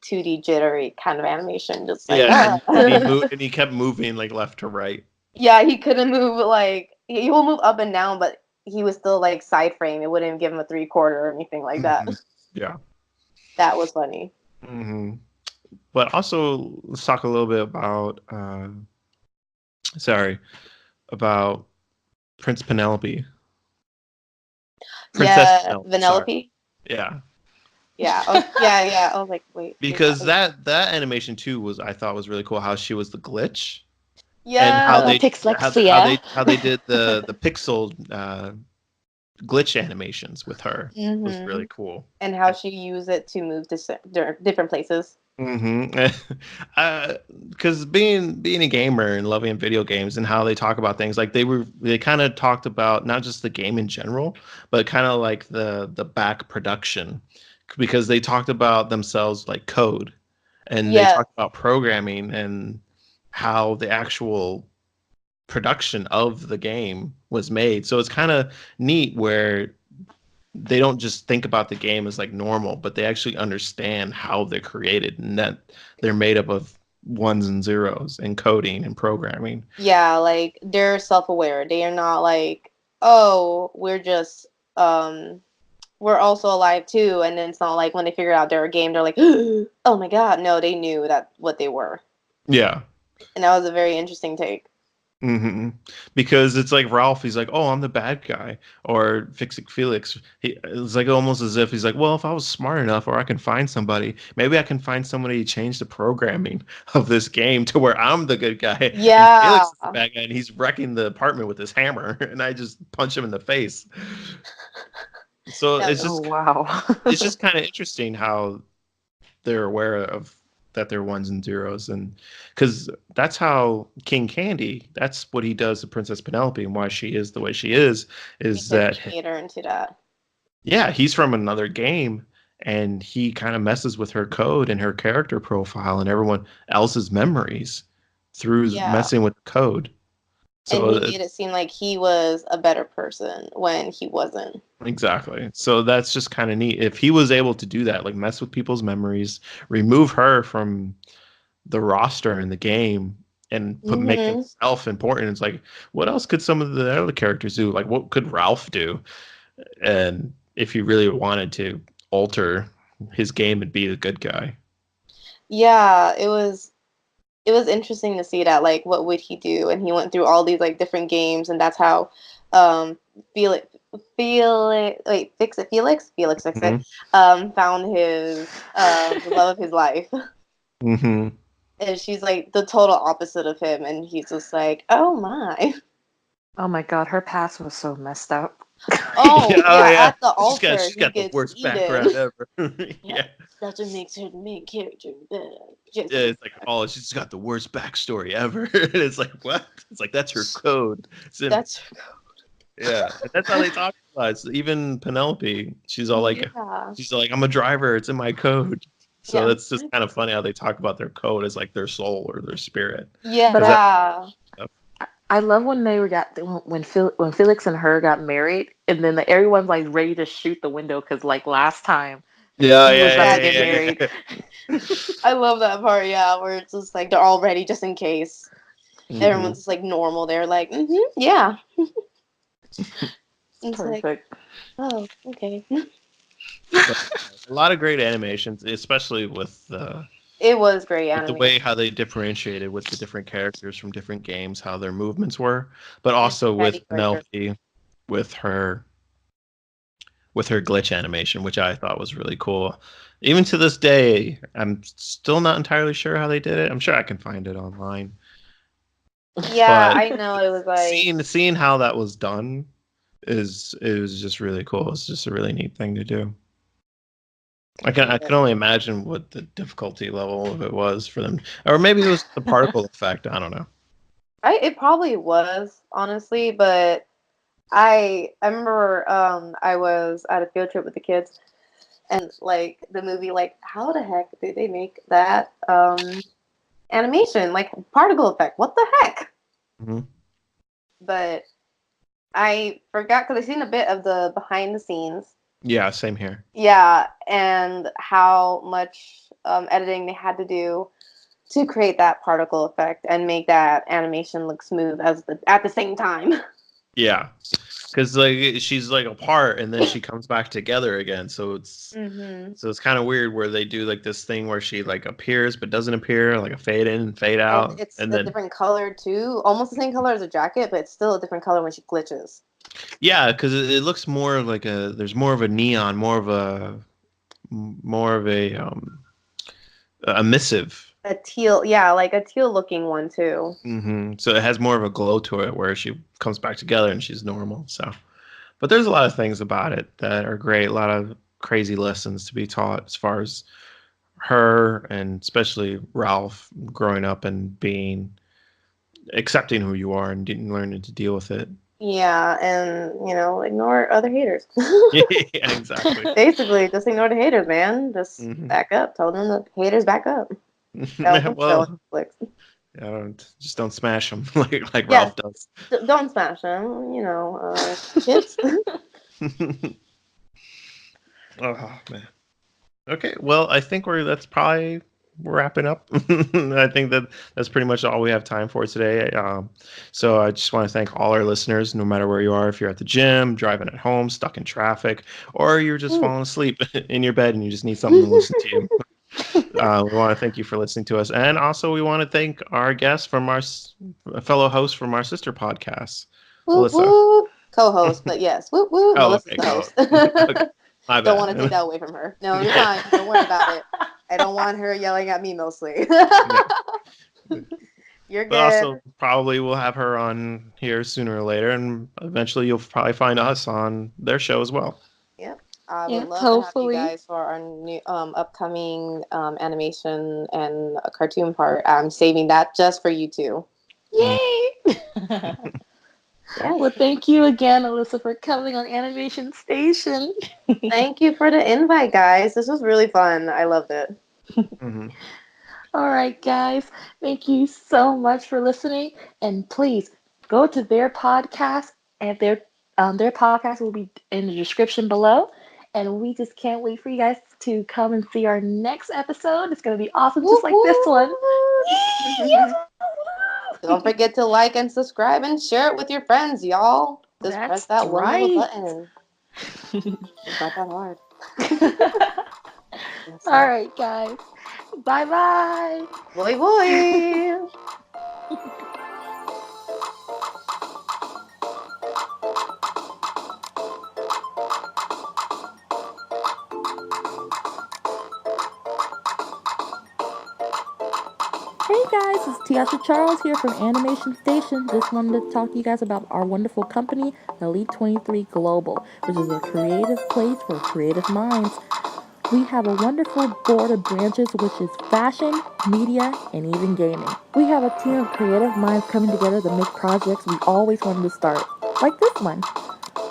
Speaker 2: 2D jittery kind of animation, just like
Speaker 3: Yeah,
Speaker 2: ah.
Speaker 3: and he kept moving like left to right.
Speaker 2: Yeah, he couldn't move like he will move up and down, but he was still like side frame. It wouldn't give him a 3/4 or anything like that.
Speaker 3: Hmm. Yeah.
Speaker 2: That was funny.
Speaker 3: Hmm. But also, let's talk a little bit about sorry, about Prince Penelope. Princess
Speaker 2: Yeah,
Speaker 3: Penelope, sorry.
Speaker 2: Vanellope.
Speaker 3: Yeah.
Speaker 2: Yeah. Oh, yeah, yeah. I was like, wait, is
Speaker 3: Because
Speaker 2: that?
Speaker 3: that animation too was, I thought, was really cool, how she was the glitch, and how
Speaker 2: Yeah.
Speaker 3: they
Speaker 1: Pixlexia.
Speaker 3: did the pixel glitch animations with her was
Speaker 2: Mm-hmm.
Speaker 3: really cool.
Speaker 2: And how she used it to move to different places.
Speaker 3: Mm-hmm. Because being a gamer and loving video games, and how they talk about things, like they kind of talked about not just the game in general, but kind of like the back production, because they talked about themselves like code, and they
Speaker 2: Yeah,
Speaker 3: talked about programming and how the actual production of the game was made. So it's kind of neat where they don't just think about the game as like normal, but they actually understand how they're created and that they're made up of ones and zeros and coding and programming.
Speaker 2: yeah, like they're self-aware. They are not like, oh, um we're also alive too. And then it's not like when they figure out they're a game, they're like, oh my god, no, they knew that what they were.
Speaker 3: Yeah.
Speaker 2: And that was a very interesting take.
Speaker 3: hmm Because it's like Ralph, he's like, "Oh, I'm the bad guy," or Fixit Felix. It's like almost as if he's like, "Well, if I was smart enough, or I can find somebody, maybe I can find somebody to change the programming of this game to where I'm the good guy and
Speaker 2: Yeah.
Speaker 3: Felix is the bad guy, and he's wrecking the apartment with his hammer, and I just punch him in the face." So
Speaker 2: That
Speaker 1: Oh
Speaker 2: was
Speaker 1: wow.
Speaker 3: it's just kind of interesting how they're aware of that they're ones and zeros, and because that's how King Candy, that's what he does to Princess Penelope and why she is the way she is that
Speaker 2: made her into that.
Speaker 3: yeah, he's from another game, and he kind of messes with her code and her character profile and everyone else's memories through
Speaker 2: Yeah.
Speaker 3: messing with the code.
Speaker 2: And
Speaker 3: So
Speaker 2: he made it seem like he was a better person when he wasn't.
Speaker 3: exactly. So that's just kind of neat. If he was able to do that, like mess with people's memories, remove her from the roster in the game and make
Speaker 2: Hmm.
Speaker 3: himself important. It's like, what else could some of the other characters do? Like, what could Ralph do? And if he really wanted to alter his game and be the good guy.
Speaker 2: Yeah, it was interesting to see that, like, what would he do? And he went through all these like different games, and that's how Felix Fix It Felix Fix It
Speaker 3: hmm
Speaker 2: found his the love of his life.
Speaker 3: hmm
Speaker 2: And she's like the total opposite of him, and he's just like, oh my.
Speaker 1: Oh my god, her past was so messed up.
Speaker 2: Oh
Speaker 3: Yeah, oh
Speaker 2: yeah,
Speaker 3: yeah.
Speaker 2: at the altar
Speaker 3: She's
Speaker 2: he
Speaker 3: got the
Speaker 2: gets
Speaker 3: worst
Speaker 2: eaten.
Speaker 3: background ever.
Speaker 2: Yeah,
Speaker 3: Yeah.
Speaker 2: that's what makes her the main character. Just
Speaker 3: Yeah, it's like, oh, she's got the worst backstory ever. And it's like, what? It's like that's her code. It's in,
Speaker 2: that's
Speaker 3: yeah, and that's how they talk about it. It's even Penelope,
Speaker 2: yeah.
Speaker 3: she's like, I'm a driver. It's in my code. So
Speaker 2: Yeah.
Speaker 3: that's just kind of funny how they talk about their code as like their soul or their spirit.
Speaker 1: But
Speaker 3: Because that,
Speaker 2: Yeah.
Speaker 1: I love when they were got when Felix and her got married, and then like, everyone's like ready to shoot the window because like last time
Speaker 3: yeah,
Speaker 1: he was about to
Speaker 3: yeah,
Speaker 2: That's
Speaker 1: get
Speaker 3: yeah,
Speaker 2: true.
Speaker 3: yeah,
Speaker 1: married.
Speaker 3: yeah.
Speaker 2: I love that part, yeah, where it's just like they're all ready just in case.
Speaker 3: hmm
Speaker 2: Everyone's just like normal. They're like, yeah.
Speaker 1: It's
Speaker 2: It's like,
Speaker 1: perfect.
Speaker 2: oh, okay.
Speaker 3: But a lot of great animations, especially
Speaker 2: It was great
Speaker 3: with the
Speaker 2: animation.
Speaker 3: way how they differentiated with the different characters from different games, how their movements were, but
Speaker 2: And
Speaker 3: also
Speaker 2: Patty
Speaker 3: with
Speaker 2: Cruncher.
Speaker 3: Penelope, with her with her glitch animation, which I thought was really cool. Even to this day, I'm still not entirely sure how they did it. I'm sure I can find it online,
Speaker 2: Yeah,
Speaker 3: but
Speaker 2: I know it was like,
Speaker 3: seeing how that was done is just really cool. It's just a really neat thing to do. I
Speaker 2: yeah.
Speaker 3: can only imagine what the difficulty level of it was for them, or maybe it was the particle effect. I don't know.
Speaker 2: It probably was, honestly, but I remember I was at a field trip with the kids, and like the movie, like how the heck did they make that animation, like particle effect? What the heck?
Speaker 3: Mhm.
Speaker 2: But I forgot because I seen a bit of the behind the scenes.
Speaker 3: Yeah, same here.
Speaker 2: Yeah, and how much editing they had to do to create that particle effect and make that animation look smooth at the same time.
Speaker 3: Yeah, because like she's like apart and then she comes back together again.
Speaker 2: Hmm.
Speaker 3: So it's kind of weird where they do like this thing where she like appears but doesn't appear, like a fade in, fade
Speaker 2: And
Speaker 3: out,
Speaker 2: it's
Speaker 3: and
Speaker 2: a
Speaker 3: then
Speaker 2: different color too, almost the same color as a jacket, but it's still a different color when she glitches.
Speaker 3: yeah, because it looks more like there's more of a neon, more of a missive.
Speaker 2: A teal, yeah, like a teal looking one too.
Speaker 3: So it has more of a glow to it where she comes back together and she's normal. So, but there's a lot of things about it that are great. A lot of crazy lessons to be taught as far as her and especially Ralph growing up and being accepting who you are and learning to deal with it.
Speaker 2: Yeah, and ignore other haters.
Speaker 3: Yeah, exactly.
Speaker 2: Basically, just ignore the haters, man. Just
Speaker 3: Hmm.
Speaker 2: back up. Tell them the haters back up. Tell
Speaker 3: Well,
Speaker 2: Netflix.
Speaker 3: don't smash them like
Speaker 2: Yes,
Speaker 3: Ralph does.
Speaker 2: don't smash them. Kids.
Speaker 3: Oh man. Okay, well, I think that's probably wrapping up. I think that's pretty much all we have time for today. So I just want to thank all our listeners, no matter where you are, if you're at the gym, driving at home, stuck in traffic, or you're just falling asleep in your bed and you just need something to listen to. We want to thank you for listening to us, and also we want to thank our guest from our fellow host from our sister podcast,
Speaker 2: Whoop
Speaker 3: Alyssa.
Speaker 2: whoop. Co-host, but yes, whoop whoop.
Speaker 3: Oh,
Speaker 2: Melissa's
Speaker 3: okay,
Speaker 2: the
Speaker 3: go.
Speaker 2: host.
Speaker 3: Okay, my
Speaker 2: Don't want to take
Speaker 3: bad.
Speaker 2: that away from her. No, you're fine. Don't worry about it. I don't want her yelling at me mostly.
Speaker 3: Yeah.
Speaker 2: You're
Speaker 3: But
Speaker 2: good.
Speaker 3: also, probably we'll have her on here sooner or later, and eventually you'll probably find us on their show as well.
Speaker 2: Yep. I would
Speaker 1: Yes,
Speaker 2: love to have you
Speaker 1: hopefully.
Speaker 2: guys for our new upcoming animation and a cartoon part. I'm saving that just for you two.
Speaker 3: Mm.
Speaker 1: Yay!
Speaker 2: Yes.
Speaker 1: Well, thank you again, Alyssa, for coming on Animation Station.
Speaker 2: Thank you for the invite, guys. This was really fun. I loved it.
Speaker 3: Hmm.
Speaker 1: All right, guys. Thank you so much for listening. And please go to their podcast, and their podcast will be in the description below. And we just can't wait for you guys to come and see our next episode. It's gonna be awesome, just
Speaker 2: Whoop,
Speaker 1: like this one. Yee! Yes!
Speaker 2: whoop. Don't forget to like and subscribe and share it with your friends, y'all. Just press
Speaker 1: That's
Speaker 2: that one little
Speaker 1: right.
Speaker 2: button. It's not that hard. Yes,
Speaker 1: All
Speaker 2: sir.
Speaker 1: right, guys. Bye bye.
Speaker 2: Boy, boy.
Speaker 4: Hey guys, it's Teosha Charles here from Animation Station. Just wanted to talk to you guys about our wonderful company, Elite 23 Global, which is a creative place for creative minds. We have a wonderful board of branches, which is fashion, media, and even gaming. We have a team of creative minds coming together to make projects we always wanted to start, like this one.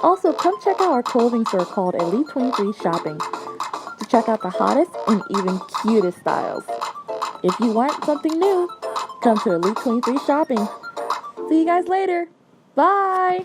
Speaker 4: Also, come check out our clothing store called Elite 23 Shopping to check out the hottest and even cutest styles. If you want something new, come to Elite 23 Shopping. See you guys later. Bye!